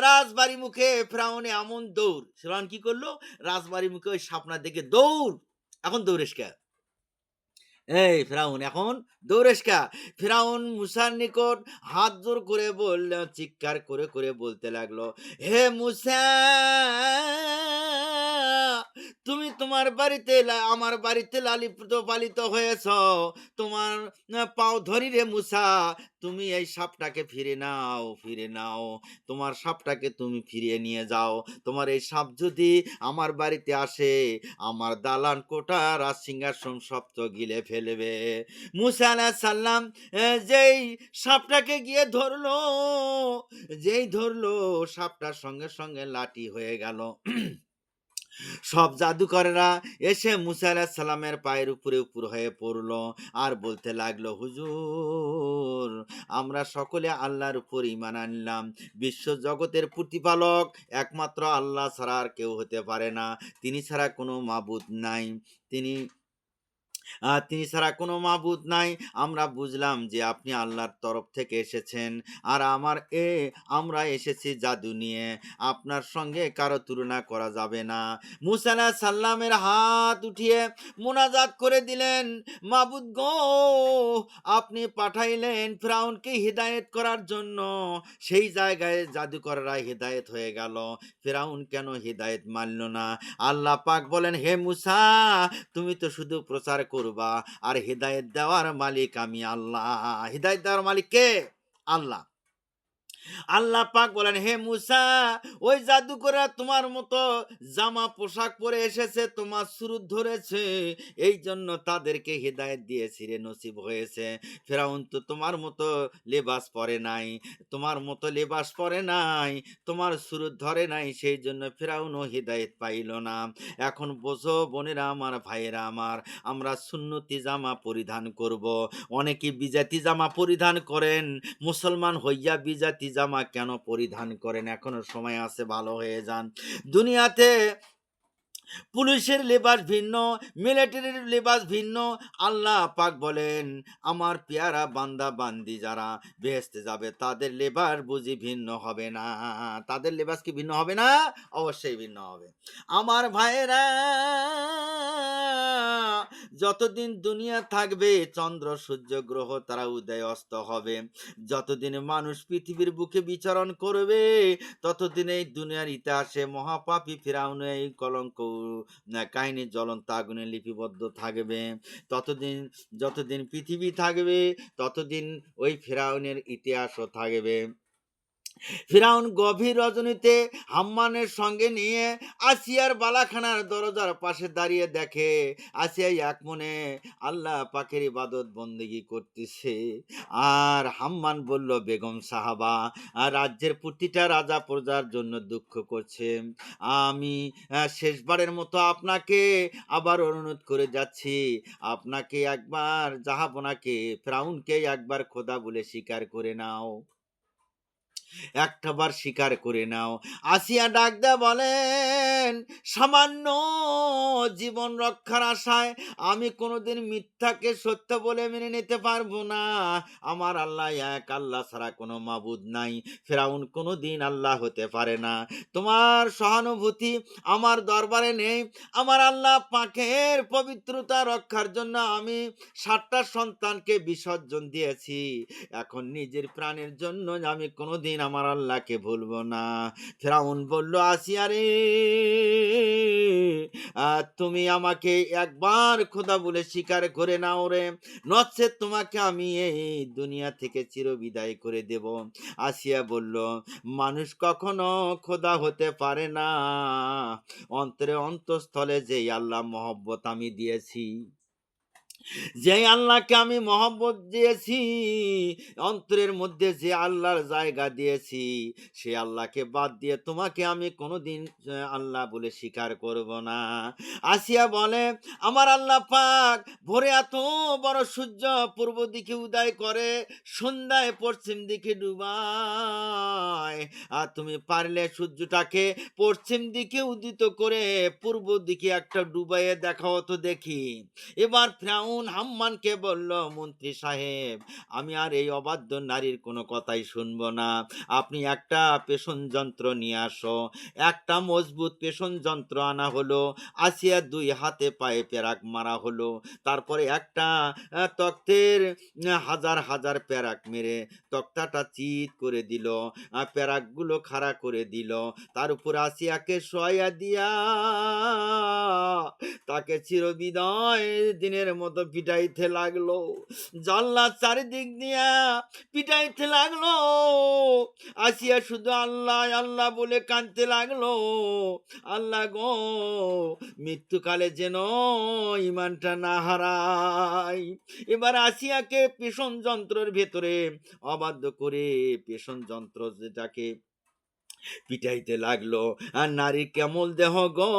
রাজবাড়ি মুখে ফেরাউনে এমন দৌড়। ফেরাউন কি করলো? রাজবাড়ি মুখে ওই সাপনা দেখে দৌড়। এখন দৌড়েস কে? এই ফেরাউন এখন দৌড়েস কা? ফেরাউন মুসার নিকট হাত জোর করে বলল, চিৎকার করে করে বলতে লাগলো, হে মুসা, তুমি তোমার বাড়িতে আমার বাড়িতে লালিত পালিত হয়েছ। তোমার পাও ধরি রে মুসা, তুমি এই সাপটাকে ফিরে নাও, ফিরে নাও। তোমার সাপটাকে তুমি ফিরিয়ে নিয়ে যাও। তোমার এই সাপ যদি আমার বাড়িতে আসে, আমার দালান কোঠা রাজ সিংহাসন সব তো গিলে ফেলবে। মুসা আলাইহিস সালাম যেই সাপটাকে গিয়ে ধরলো, যেই ধরলো, সাপটার সঙ্গে সঙ্গে লাঠি হয়ে গেল। সব জাদুকরেরা এসে মুসা আলাইহিস সালামের পায়ের উপরে উপর হয়ে পড়লো আর বলতে লাগলো, হুজুর, আমরা সকলে আল্লাহর উপর ঈমান আনলাম। বিশ্ব জগতের প্রতিপালক একমাত্র আল্লাহ ছাড়া আর কেউ হতে পারে না। তিনি ছাড়া কোনো মাবুদ নাই। তিনি তিনি ছাড়া কোনো মাবুদ নাই। আমরা বুঝলাম যে আপনি আল্লাহর তরফ থেকে এসেছেন। আর আমরা এসেছি জাদু নিয়ে। আপনার সঙ্গে কারো তুলনা করা যাবে না। মুসা আলাইহিস সালামের হাত উঠিয়ে মোনাজাত করে দিলেন, মাবুদ গো, আপনি পাঠাইলেন ফিরআউনকে হিদায়াত করার জন্য। সেই জায়গায় জাদুকররা হিদায়াত হয়ে গেল। ফিরআউন কেন হিদায়াত মানল না? আল্লাহ পাক বলেন, হে মুসা, তুমি তো শুধু প্রচার করবা, আর হেদায়েত দেওয়ার মালিক আমি আল্লাহ। হেদায়েত দেওয়ার মালিক কে? আল্লাহ। আল্লাহ পাক বলেন, হে মুসা, ওই জাদুকররা তোমার মতো জামা পোশাক পরে এসেছে, তোমার সুরত ধরেছে, এই জন্য তাদেরকে হেদায়েত দিয়েছি রে, নসিব হয়েছে। ফেরাউন তো তোমার মতো লেবাস পরে নাই, তোমার মতো লেবাস পরে নাই, তোমার সুরত ধরে নাই, সেই জন্য ফেরাউনও হেদায়েত পাইল না। এখন বোঝো বোনেরা আমার, ভাইয়েরা আমার, আমরা সুন্নতি জামা পরিধান করব। অনেকে বিজাতি জামা পরিধান করেন, মুসলমান হইয়া বিজাতি জামা কেন পরিধান করেন? এখনো সময় আছে, ভালো হয়ে যান। দুনিয়াতে পুলিশের লেবাস ভিন্ন, মিলিটারির লেবাস ভিন্ন। আল্লাহ পাক বলেন, আমার পেয়ারা বান্দা বান্দি যারা বেহেশতে যাবে তাদের লেবাস বুঝি ভিন্ন হবে না? তাদের লেবাস কি ভিন্ন হবে না? অবশ্যই ভিন্ন হবে। আমার ভাইয়েরা, যতদিন দুনিয়া থাকবে চন্দ্র সূর্য গ্রহ তারা উদয় অস্ত হবে। যতদিন মানুষ পৃথিবীর বুকে বিচরণ করবে, ততদিন এই দুনিয়ার ইতিহাসে মহাপাপী ফিরাউন এই কলঙ্ক কাহিনী জ্বলন্ত আগুনে লিপিবদ্ধ থাকবে। ততদিন, যতদিন পৃথিবী থাকবে ততদিন ওই ফিরাউনের ইতিহাসও থাকবে। ফিরাউন গভীর রজনীতে হাম্মানের সঙ্গে নিয়ে আসিয়ার বালাখানার দরজার পাশে দাঁড়িয়ে দেখে আসিয়া এক মনে আল্লাহ পাকের ইবাদত বন্দেগি করতেছে। আর হাম্মান বলল, বেগম সাহাবা, আর রাজ্যের প্রতিটা রাজা প্রজার জন্য দুঃখ করছে। আমি শেষবারের মতো আপনাকে আবার অনুরোধ করে যাচ্ছি, আপনাকে একবার, জাহাপনাকে, ফিরাউনকে একবার খোদা বলে স্বীকার করে নাও, একটাবার স্বীকার করে নাও। আসিয়া ডাক দেয়া বলেন, সামান্য জীবন রক্ষার আশায় আমি কোনোদিন মিথ্যাকে সত্য বলে মেনে নিতে পারবো না। আমার আল্লাহ এক, আল্লাহ ছাড়া কোনো মাবুদ নাই। ফেরাউন কোনোদিন আল্লাহ হতে পারে না। তোমার সহানুভূতি আমার দরবারে নেই। আমার আল্লাহ পাকের পবিত্রতা রক্ষার জন্য আমি 7টা সন্তানকে বিসর্জন দিয়েছি। এখন নিজের প্রাণের জন্য আমি কোনোদিন আমার আল্লাহকে ভুলবো না। ফেরাউন বলল, আসিয়া রে, তুমি আমাকে একবার খোদা বলে স্বীকার করে নাও রে, নচেৎ তোমাকে আমি এই দুনিয়া থেকে চিরবিদায় করে দেব। আসিয়া বলল, মানুষ কখনো খোদা হতে পারে না, অন্তরে অন্তঃস্থলে যেই আল্লাহ মহব্বত আমি দিয়েছি, যেই আল্লাহকে আমি মহব্বত দিয়েছি, অন্তরের মধ্যে যে আল্লাহর জায়গা দিয়েছি, সে আল্লাহকে বাদ দিয়ে তোমাকে আমি কোনোদিন আল্লাহ বলে স্বীকার করব না। আসিয়া বলে, আমার আল্লাহ পাক ভোরে এত বড় সূর্য পূর্ব দিকে উদয় করে, সন্ধ্যায় পশ্চিম দিকে ডুবায়, আর তুমি পারলে সূর্যটাকে পশ্চিম দিকে উদিত করে পূর্ব দিকে একটা ডুবাইয়ে দেখাও তো দেখি। এবার ফিরআউন হাম্মানকে বলল, মন্ত্রী সাহেব, আমি আর এই অবাধ্য নারীর কোনো কথাই শুনবো না। আপনি একটা পেষণ যন্ত্র নিয়ে আসো। একটা মজবুত পেষণ যন্ত্র আনা হলো। আসিয়া 2 হাতে পায়ে পেরাক মারা হলো। তারপরে একটা তক্তের হাজার হাজার পেরাক মেরে তক্তাটা চিৎ করে দিল, পেরাকগুলো খাড়া করে দিল। তার উপর আসিয়াকে শোয়া দিয়া তাকে চিরবিদায় দিনের মতো পিটাইতে লাগলো। জানলার চারিদিক দিয়া পিটাইতে লাগলো। আসিয়া শুধু আল্লাহ আল্লাহ বলে কাঁদতে লাগলো, আল্লাহ গো, মৃত্যুকালে যেন ইমানটা না হারাই। এবার আসিয়াকে পেষণ যন্ত্রের ভেতরে অবাধ্য করে, পেষণ যন্ত্র যেটাকে পিটাইতে লাগলো। আর নারী কেমন দেহ গো,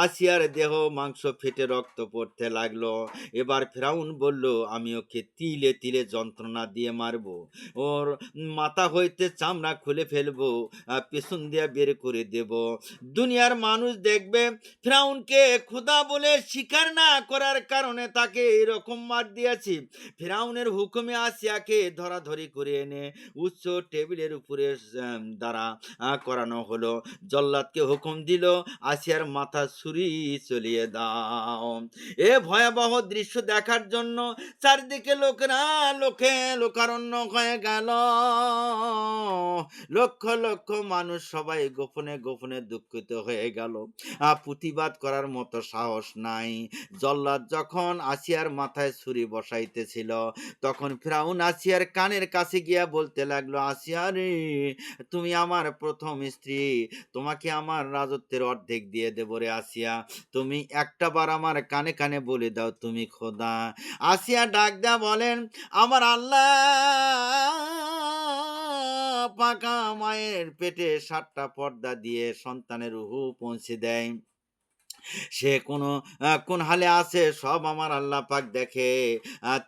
আসিয়ার দেহ মাংস ফেটে রক্ত পড়তে লাগলো। এবার ফেরাউন বলল, আমি ওকে তিলে তিলে যন্ত্রণা দিয়ে মারবো, ওর মাথা হইতে চামড়া খুলে ফেলবো, পেছন দিয়ে বের করে দেব। দুনিয়ার মানুষ দেখবে ফেরাউনকে খোদা বলে স্বীকার না করার কারণে তাকে এরকম মার দিয়েছি। ফেরাউনের হুকুমে আসিয়াকে ধরাধরি করে এনে উচ্চ টেবিলের উপরে দ্বারা করানো হলো। জল্লাদকে হুকুম দিল, আসিয়ার মাথা ছুরি চলিয়ে দাও। এ ভয়াবহ দৃশ্য দেখার জন্য চারিদিকে লোকে লোকারণ্য হয়ে গেল। লক্ষ লক্ষ মানুষ সবাই গোপনে গোপনে দুঃখিত হয়ে গেল। প্রতিবাদ করার মতো সাহস নাই। জল্লাদ যখন আসিয়ার মাথায় ছুরি বসাইতেছিল, তখন ফিরআউন আসিয়ার কানের কাছে গিয়া বলতে লাগলো, আসিয়া রে, তুমি আমার প্রথম স্ত্রী, তোমাকে আমার রাজত্বের অর্ধেক দিয়ে দেব রে আসিয়া, তুমি একটা বার আমার কানে কানে বলে দাও তুমি খোদা। আসিয়া ডাক দেয়া বলেন, আমার আল্লাহ পাকা মায়ের পেটে 7টা পর্দা দিয়ে সন্তানের রূহ পৌঁছে দেয়। সে কোন হালে আছে সব আমার আল্লাহ পাক দেখে।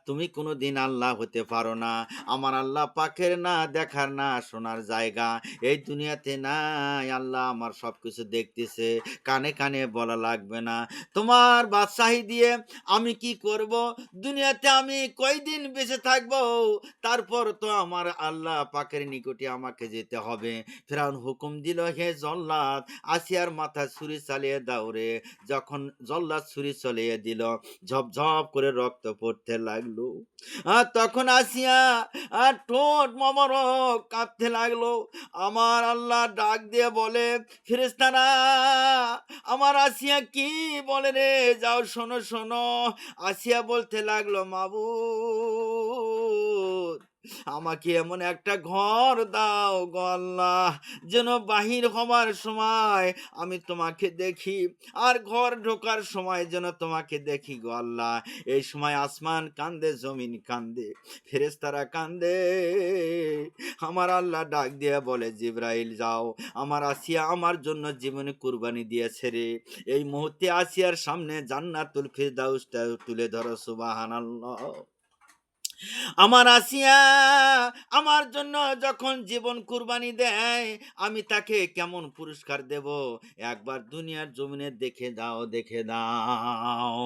তুমি কোনোদিন আল্লাহ হতে পারো না। আমার আল্লাহ পাকের না দেখার না শোনার জায়গা এই দুনিয়াতে নাই। আল্লাহ আমার সবকিছু দেখতেছে, কানে কানে বলা লাগবে না। তোমার বাদশাহী দিয়ে আমি কি করব? দুনিয়াতে আমি কয়দিন বেঁচে থাকবো? তারপর তো আমার আল্লাহ পাকের নিকটে আমাকে যেতে হবে। ফেরাউন হুকুম দিল, হে জল্লাদ, আসিয়ার মাথা ছুরি চালিয়ে দাও রে। যখন জল্লাদ ছুরি চলিয়ে দিল, ঝপঝপ করে রক্ত পড়তে লাগলো। তখন আসিয়া ঠোঁট মোবারক কাঁপতে লাগলো। আমার আল্লাহ ডাক দিয়ে বলে, ফেরেশতারা আমার আসিয়া কি বলে রে, যাও শোনো শোনো। আসিয়া বলতে লাগলো, মাবুদ, আমাকে এমন একটা ঘর দাও গো আল্লাহ, যেন বাহির হবার সময় আমি তোমাকে দেখি, আর ঘর ঢোকার সময় যেন তোমাকে দেখি গো আল্লাহ। এই সময় আসমান কান্দে, জমিন কান্দে, ফেরেশতারা কান্দে। আমার আল্লাহ ডাক দিয়ে বলে, জিবরাইল যাও, আমার আসিয়া আমার জন্য জীবনে কুরবানি দিয়েছে রে। এই মুহূর্তে আসিয়ার সামনে জান্নাতুল ফিরদাউসটা তুলে ধরো, সুবহানাল্লাহ। আমার আসিয়া আমার জন্য যখন জীবন কুরবানি দেয়, আমি তাকে কেমন পুরস্কার দেব, একবার দুনিয়ার জমিনে দেখে দাও, দেখে দাও।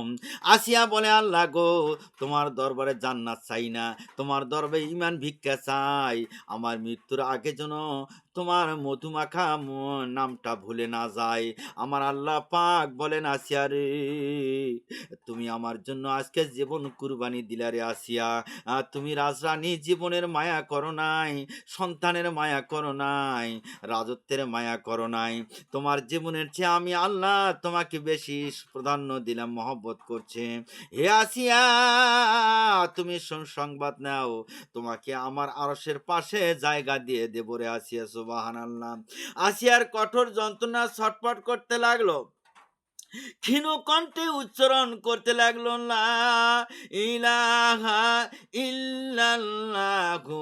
আসিয়া বলে, আল্লাহ গো, তোমার দরবারে জান্নাত চাই না, তোমার দরবারে ইমান ভিক্ষা চাই। আমার মৃত্যুর আগে যেন তোমার মধুমাখা নামটা ভুলে না যায়। আমার আল্লাহ পাক বলেন, আসিয়া রে, তুমি আমার জন্য আজকে জীবন কুরবানি দিলা রে আসিয়া। তুমি রাজরানী, জীবনের মায়া করো নাই, সন্তানের মায়া করো নাই, রাজত্বের মায়া করো নাই। তোমার জীবনের চেয়ে আমি আল্লাহ তোমাকে বেশি প্রাধান্য দিলাম, মহব্বত করছে। হে আসিয়া, তুমি সংবাদ নাও, তোমাকে আমার আরশের পাশে জায়গা দিয়ে দেব রে আসিয়া, সুবহানাল্লাহ। আসিয়ার কঠোর যন্ত্রণা ছটফট করতে লাগলো, ক্ষীণ কণ্ঠে উচ্চারণ করতে লাগলো, লা ইলাহা ইল্লাল্লাহু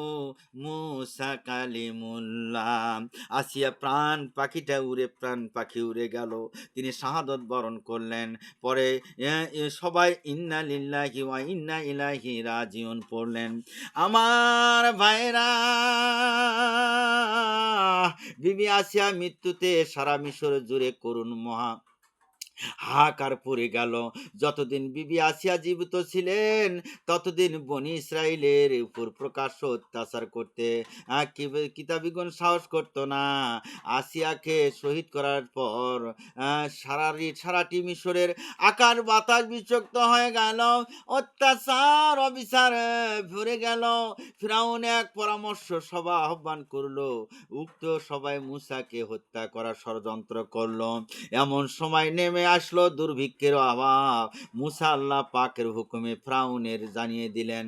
মুসা কালিমুল্লাহ। আসিয়া প্রাণ পাখি উড়ে গেল, তিনি শাহাদত বরণ করলেন। পরে সবাই ইন্না লিল্লাহি ওয়া ইন্না ইলাইহি রাজিউন পড়লেন। আমার ভাইরা, বিবি আসিয়া মৃত্যুতে সারা মিশর জুড়ে করুণ মহা হাহাকার পড়ে গেল। যতদিন বিবি আসিয়া জীবিত ছিলেন, ততদিন বনি ইসরায়েলের উপর প্রকাশ্য অত্যাচার করতে কিতাবিগণ সাহস করত না। আসিয়াকে শহীদ করার পর সারাটি মিশরের আকার বাতাস বিচক্ত হয়ে গেল, অত্যাচার অবিচার ভরে গেল। ফিরআউন এক পরামর্শ সভা আহ্বান করলো, উক্ত সবাই মূসাকে হত্যা করার ষড়যন্ত্র করলো। এমন সময় নেমে আসলো দুর্ভিক্ষের অভাব। মূসা আল্লাহ পাকের হুকুমে ফিরআউনের জানিয়ে দিলেন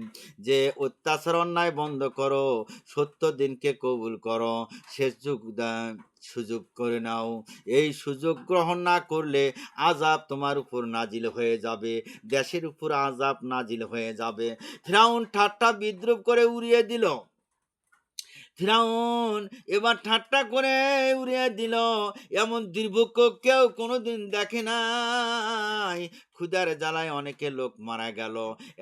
যে, অত্যাচার অন্যায় বন্ধ করো, সত্য দিনকে কবুল করো, শেষ সুযোগ করে নাও। এই সুযোগ গ্রহণ না করলে আযাব তোমার উপর নাজিল হয়ে যাবে, দেশের উপর আযাব নাজিল হয়ে যাবে। ফিরআউন ঠাট্টা বিদ্রুপ করে উড়িয়ে দিল। ফিরাউন এবার ঠাট্টা করে উড়িয়ে দিল, এমন দুর্ভিক্ষ কেউ কোনোদিন দেখে নাই, ক্ষুধার জ্বালায় অনেকে লোক মারা গেল।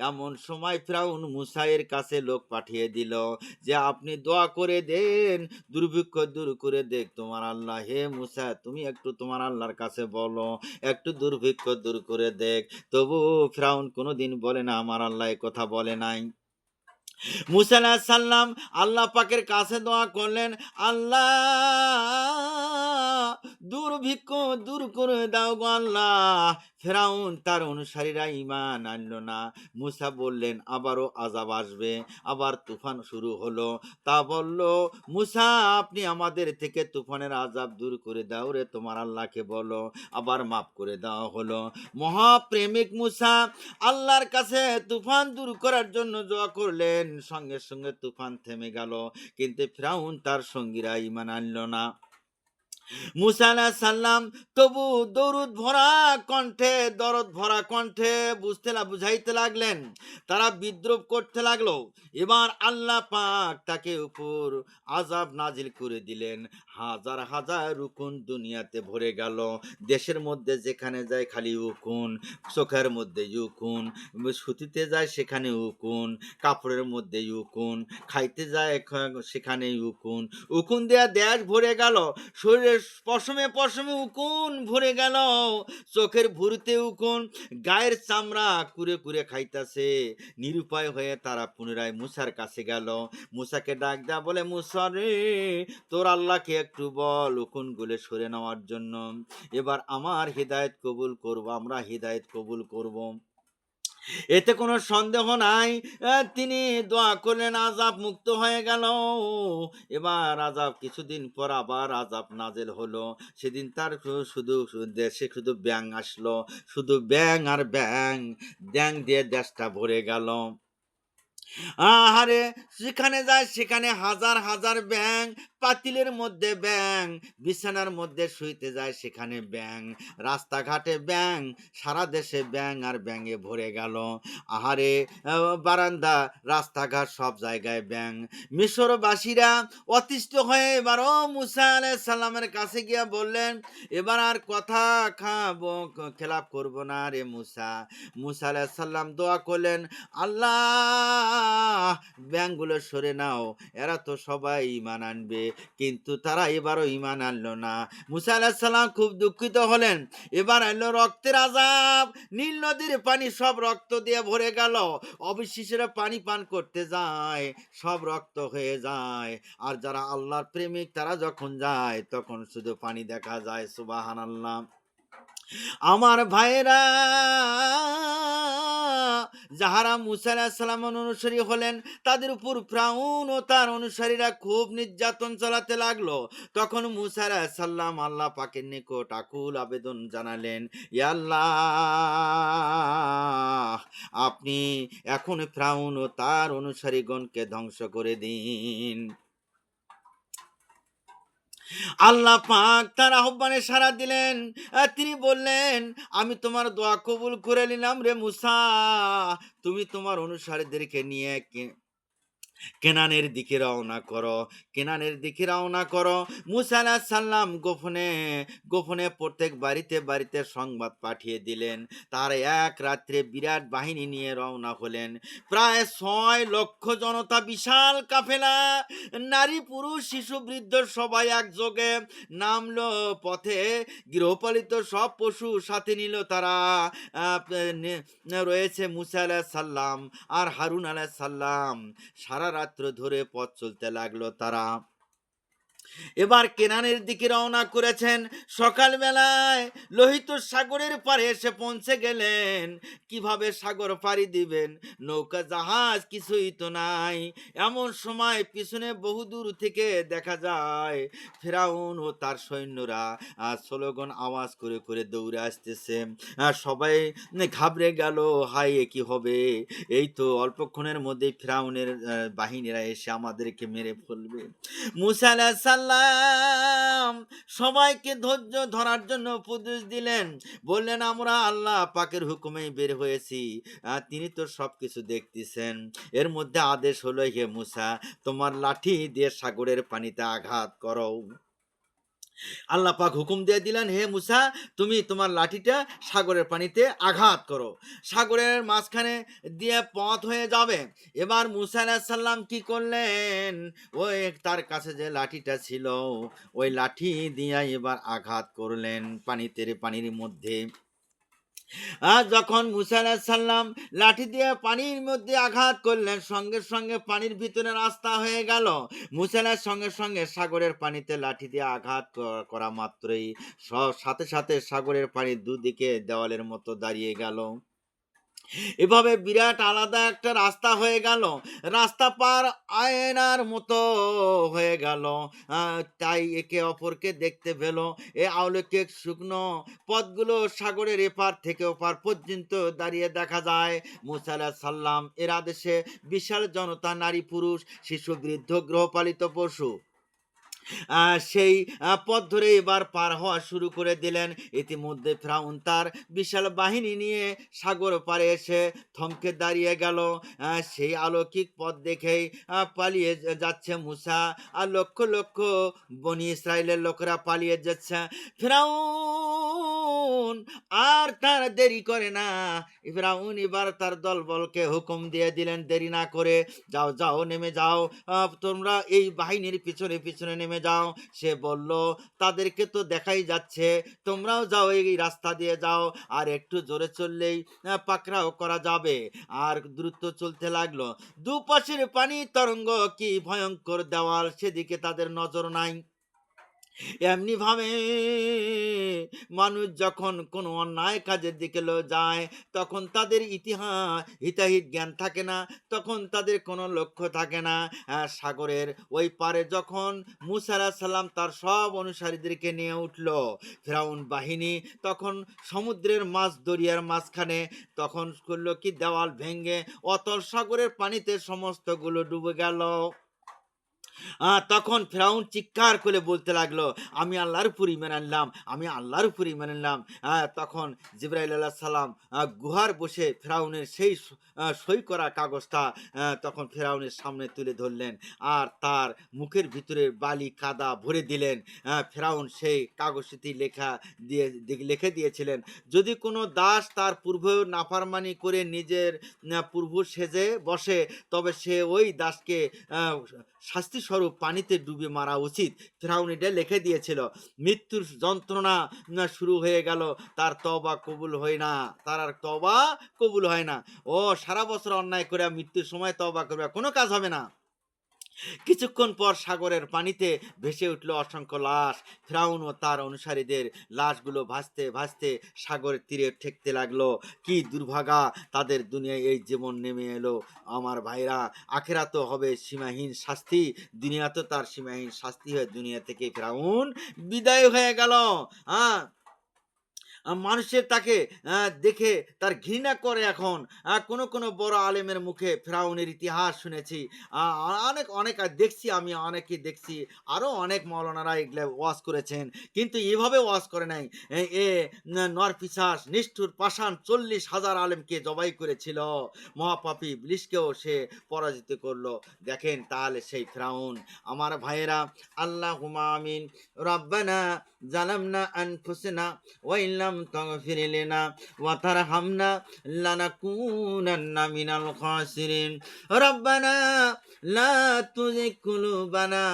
এমন সময় ফিরাউন মুসাইর কাছে লোক পাঠিয়ে দিল যে আপনি দোয়া করে দেন, দুর্ভিক্ষ দূর করে দেখ তোমার আল্লাহ। হে মুসা, তুমি একটু তোমার আল্লাহর কাছে বলো, একটু দুর্ভিক্ষ দূর করে দেখ। তবু ফিরাউন কোনোদিন বলে না আমার আল্লাহ এ কথা বলে নাই। মুসা আলাইহিস সালাম আল্লাহ পাকের কাছে দোয়া করলেন, আল্লাহ দুর্ভিক্ষ দূর করে দাও গো আল্লাহ। ফেরাউন তার অনুসারীরা ঈমান আনলো না। মুসা বললেন আবারও আযাব আসবে, আবার তুফান শুরু হলো। তা বলল, মুসা আপনি আমাদের থেকে তুফানের আযাব দূর করে দাও রে তোমার আল্লাহকে বলো। আবার মাফ করে দেওয়া হলো। মহাপ্রেমিক মুসা আল্লাহর কাছে তুফান দূর করার জন্য দোয়া করলেন, সঙ্গে সঙ্গে তুফান থেমে গেল। কিন্তু ফিরাউন তার সঙ্গীরা ঈমান আনলো না। মুসা আলাইহিস সালাম তবু দরদ ভরা কণ্ঠে বুঝাইতে লাগলেন। তারা বিদ্রোহ করতে লাগলো। এবার আল্লাহ পাক তাকে উপর আযাব নাজিল করে দিলেন। হাজার হাজার উকুন দুনিয়াতে ভরে গেল। দেশের মধ্যে যেখানে যায় খালি উকুন, চোখের মধ্যে উকুন, শুতিতে যায় সেখানে উকুন, কাপড়ের মধ্যে উকুন, খাইতে যায় সেখানে উকুন। উকুন দেয়া দেশ ভরে গেল, শরীরের পশমে পশমে উকুন ভরে গেল, চোখের ভুরুতে উকুন, গায়ের চামড়া কুরে কুরে খাইতাছে। নিরুপায় হয়ে তারা পুনরায় মুসার কাছে গেল। মুসাকে ডাক দেয়া বলে, মুসা রে, তোর আল্লাহকে একটু বল উকুন গুলে সরে নেওয়ার জন্য। এবার আমার হিদায়াত কবুল করব, আমরা হিদায়াত কবুল করব, এতে কোনো সন্দেহ নাই। তিনি দোয়া করলেন, আযাব মুক্ত হয়ে গেল। এবার আযাব কিছুদিন পর আবার আযাব নাজেল হলো। সেদিন তার শুধু দেশে শুধু ব্যাং আসলো, শুধু ব্যাং আর ব্যাং, ব্যাং দিয়ে দেশটা ভরে গেল। আহারে, যেখানে যায় সেখানে হাজার হাজার ব্যাং, পাতিলের মধ্যে ব্যাং, বিছানার মধ্যে শুইতে যায় সেখানে ব্যাং, রাস্তাঘাটে ব্যাং, সারা দেশে ব্যাং আর ব্যাঙে ভরে গেল। আহারে, বারান্দা, রাস্তাঘাট সব জায়গায় ব্যাং। মিশরবাসীরা অতিষ্ঠ হয়ে এবারও মুসা আলাইহিস সালামের কাছে গিয়া বললেন, এবার আর কথা খাবো খেলাপ করব না রে মুসা। মুসা আলাইহিস সালাম দোয়া করলেন, আল্লাহ ব্যাংগুলো সরে নাও, এরা তো সবাই ঈমান আনবে, কিন্তু তারা এবারও ঈমান আনলো না। মুসা আলাইহিস সালাম খুব দুঃখিত হলেন। এবার এলো রক্তের আযাব, নীল নদীর পানি সব রক্ত দিয়ে ভরে গেল। অবিশ্বাসীরা পানি পান করতে যায়, সব রক্ত হয়ে যায়। আর যারা আল্লাহর প্রেমিক তারা যখন যায় তখন শুধু পানি দেখা যায়। সুবহানাল্লাহ। আমার ভাইরা, যাহারা মুসা আলাইহিস সালামের অনুসারী হলেন, তাদের উপর ফিরআউন ও তার অনুসারীরা খুব নির্যাতন চালাতে লাগলো। তখন মুসা আলাইহিস সালাম আল্লাহ পাকের নিকট আকুল আবেদন জানালেন, ইয়া আল্লাহ, আপনি এখন ফিরআউন ও তার অনুসারীগণকে ধ্বংস করে দিন। আল্লাহ পাক তার আহ্বানে সাড়া দিলেন। তিনি বললেন, আমি তোমার দোয়া কবুল করে নিলাম রে মুসা, তুমি তোমার অনুসারীদেরকে নিয়ে কেনানের দিকে রওনা করো, কেনানের দিকে রওনা করো। মুসা আলাইহিস সালাম গোপনে গোপনে প্রত্যেক বাড়িতে বাড়িতে সংবাদ পাঠিয়ে দিলেন। তার এক রাত্রে বিরাট বাহিনী নিয়ে রওনা হলেন। প্রায় 6 লক্ষ জনতা, বিশাল কাফেলা, নারী পুরুষ শিশু বৃদ্ধ সবাই একযোগে নামলো পথে। গৃহপালিত সব পশু সাথে নিল তারা। রয়েছে মুসা আলাইহিস সালাম আর হারুন আলাইহিস সালাম। সারা রাত্র ধরে পথ চলতে লাগলো তারা। এবার কেনানের দিকে রওনা করেছেন। সকালবেলায় লোহিত সাগরের পারে এসে পৌঁছে গেলেন। কিভাবে সাগর পাড়ি দিবেন, নৌকা জাহাজ কিছুই তো নাই। এমন সময় পিছনে বহুদূর থেকে দেখা যায় ফেরাউন ও তার সৈন্যরা স্লোগান আওয়াজ করে করে দৌড়ে আসতেছে। সবাই ঘাবড়ে গেল, হাই এ কি হবে, এই তো অল্পক্ষণের মধ্যে ফেরাউনের বাহিনীরা এসে আমাদেরকে মেরে ফেলবে। মুসা আলাইহিস সাল্লাম সবাইকে ধৈর্য ধরার জন্য উপদেশ দিলেন। বললেন, আমরা আল্লাহ পাকের হুকুমেই বের হয়েছি। তিনি তো সবকিছু দেখতেছেন। এর মধ্যে আদেশ হলো, হে মুসা, তোমার লাঠি দিয়ে সাগরের পানিতে আঘাত করো। আল্লাহ পাক হুকুম দিয়ে দিলেন, হে মুসা, তুমি তোমার লাঠিটা সাগরের পানিতে আঘাত করো। সাগরের মাঝখানে দিয়ে পথ হয়ে যাবে। এবার মুসা আলাইহিস সালাম কি করলেন? ওই তার কাছে যে লাঠিটা ছিল, ওই লাঠি দিয়ে এবার আঘাত করলেন পানির মধ্যে। যখন মুসা আলাইহিস সালাম লাঠি দিয়ে পানির মধ্যে আঘাত করলেন, সঙ্গে সঙ্গে পানির ভিতরে রাস্তা হয়ে গেল। মুসা আলাইহিস সঙ্গে সঙ্গে সাগরের পানিতে লাঠি দিয়ে আঘাত করা মাত্রই সাথে সাথে সাগরের পানি দুদিকে দেওয়ালের মতো দাঁড়িয়ে গেল। এভাবে বিরাট আলাদা একটা রাস্তা হয়ে গেল। রাস্তা পার আয়নার মতো হয়ে গেল। তাই একে অপরকে দেখতে পেল। এই অলৌকিক শুকনো পথগুলো সাগরের এপার থেকে ওপার পর্যন্ত দাঁড়িয়ে দেখা যায়। মুসা আলাইহিস সালাম এর আদেশে বিশাল জনতা, নারী পুরুষ, শিশু বৃদ্ধ গৃহপালিত পশু সেই পথ ধরে এবার পার হওয়া শুরু করে দিলেন। ইতিমধ্যে ফেরাউন তার বিশাল বাহিনী নিয়ে সাগর পাড়ে এসে থমকে দাঁড়িয়ে গেল। সেই অলৌকিক পথ দেখেই পালিয়ে যাচ্ছে মুসা, আর লক্ষ লক্ষ বনি ইসরায়েলের লোকেরা পালিয়ে যাচ্ছে। ফেরাউন আর তার দেরি করে না। ফেরাউন এবার তার দলবলকে হুকুম দিয়ে দিলেন, দেরি না করে যাও যাও নেমে যাও, তোমরা এই বাহিনীর পিছনে পিছনে নেমে যাও। সে বলল, তাদেরকে তো দেখাই যাচ্ছে, তোমরাও যাও, এই রাস্তা দিয়ে যাও, আর একটু জোরে চললেই পাকড়াও করা যাবে। আর দ্রুত চলতে লাগলো। দুপাশের পানি তরঙ্গ, কি ভয়ঙ্কর দেওয়াল, সেদিকে তাদের নজর নাই। এমনি ভাবে মানুষ যখন কোনো অন্যায় কাজের দিকে যায়, তখন তাদের হিতাহিত জ্ঞান থাকে না, তখন তাদের কোনো লক্ষ্য থাকে না। সাগরের ওই পারে যখন মুসা আলাইহিস সালাম তার সব অনুসারীদেরকে নিয়ে উঠল, ফেরাউন বাহিনী তখন সমুদ্রের মাঝ দরিয়ার মাঝখানে, তখন করলো কি, দেওয়াল ভেঙে অতল সাগরের পানিতে সমস্তগুলো ডুবে গেল। তখন ফেরাউন চিৎকার করে বলতে লাগলো, আমি আল্লাহর উপর ঈমান আনলাম, আমি আল্লাহর উপর ঈমান আনলাম। তখন জিবরাইল আলাইহিস সালাম গুহার বসে ফেরাউনের সেই সই করা কাগজটা তখন ফেরাউনের সামনে তুলে ধরলেন, আর তার মুখের ভিতরে বালি কাদা ভরে দিলেন। ফেরাউন সেই কাগজটি লিখে দিয়েছিলেন, যদি কোনো দাস তার পূর্ব নাফরমানি করে নিজের পূর্ব সেজে বসে, তবে সে ওই দাসকে শাস্তি স্বরূপ পানিতে ডুবে মারা উচিত। ফেরাউন এটা লিখে দিয়েছিল। মৃত্যুর যন্ত্রণা শুরু হয়ে গেল। তার তওবা কবুল হয় না, তার আর তওবা কবুল হয় না। ও সারা বছর অন্যায় করে মৃত্যুর সময় তওবা করবে, কোনো কাজ হবে না। কিছুক্ষণ পর সাগরের পানিতে ভেসে উঠল অসংখ্য লাশ। ফেরাউন ও তার অনুসারীদের লাশগুলো ভাসতে ভাসতে সাগরের তীরে ঠেকতে লাগলো। কি দুর্ভাগা তাদের দুনিয়ায় এই জীবন নেমে এলো। আমার ভাইরা, আখেরাতেও হবে সীমাহীন শাস্তি, দুনিয়াতেও তার সীমাহীন শাস্তি হয়ে দুনিয়া থেকে ফেরাউন বিদায় হয়ে গেল। হ্যাঁ, মানুষের তাকে দেখে তার ঘৃণা করে। এখন কোনো কোনো বড় আলেমের মুখে ফেরাউনের ইতিহাস শুনেছি, অনেক অনেক দেখছি, আমি অনেকে দেখছি, আরও অনেক মৌলানারা এগুলো ওয়াজ করেছেন, কিন্তু এভাবে ওয়াজ করে নাই। নরপিশাচ নিষ্ঠুর পাষাণ 40,000 আলেমকে জবাই করেছিল, মহাপাপী ইবলীসকেও সে পরাজিত করলো। দেখেন তাহলে সেই ফেরাউন। আমার ভাইয়েরা, আল্লাহুম্মা আমিন। রব্বানা জালামনা আনফুসানা ওয়া ইল্লাম তাগফির লানা ওয়া তারহামনা লানাকুনান্না মিনাল খাসিরিন। রব্বানা লা তুযিগ কুলুবানা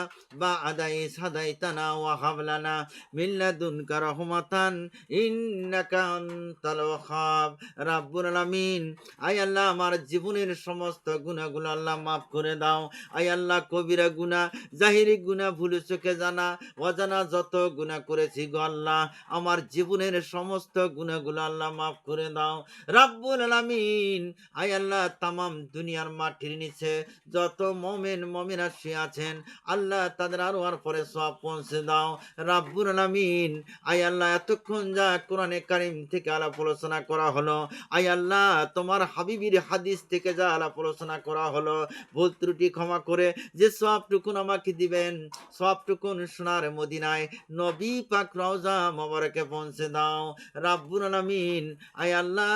বা'দা ইয হাদাইতানা ওয়া হাব লানা মিন লাদুনকা রাহমাতান ইন্নাকা আনতাল ওয়াহ্হাব। রাব্বুল আলামিন, আয় আল্লাহ, আমার জীবনের সমস্ত গুনাহগুলো আল্লাহ মাফ করে দাও। আয় আল্লাহ, কবিরা গুনাহ, জাহিরি গুনাহ, ভুল চোখে জানা অজানা যত গুনাহ করেছি গো আল্লাহ, আমার জীবনের সমস্ত সমস্ত গুনাহগুলো আল্লাহ মাফ করে দাও রাব্বুল আলামিন। আয় আল্লাহ, তামাম দুনিয়ার মাটির নিচে যত মুমিন মুমিনা শুয়ে আছেন আল্লাহ, তাদের আরওয়ার পরে সওয়াব পৌঁছে দাও রাব্বুল আলামিন। আয় আল্লাহ, এতক্ষণ যা কোরআনে কারীম থেকে আলাপ আলোচনা করা হলো, আয় আল্লাহ, তোমার হাবিবের হাদিস থেকে যা আলাপ আলোচনা করা হলো, ভুল ত্রুটি ক্ষমা করে যে সওয়াবটুকুন আমাকে দিবেন, সওয়াবটুকুন সোনার মদিনায় নবী পাক রওজা মোবারকে পৌঁছে দাও রাব্বুল আলামিন। আয় আল্লাহ,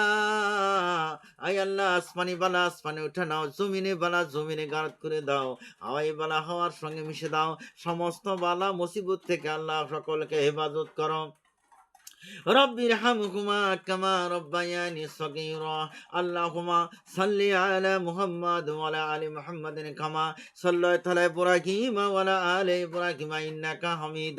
আয় আল্লাহ, আসমানি বালা আসমানে উঠে নাও, জমিনে বালা জমিনে গারদ করে দাও, হাওয়াই বালা হাওয়ার সঙ্গে মিশে দাও। সমস্ত বালা মুসিবত থেকে আল্লাহ সকলকে হেফাজত করো। رب ارحمهما كما ربياني صغيرا. اللهم صل على محمد وعلى آل محمد كما صليت على إبراهيم وعلى آل إبراهيم إنك حميد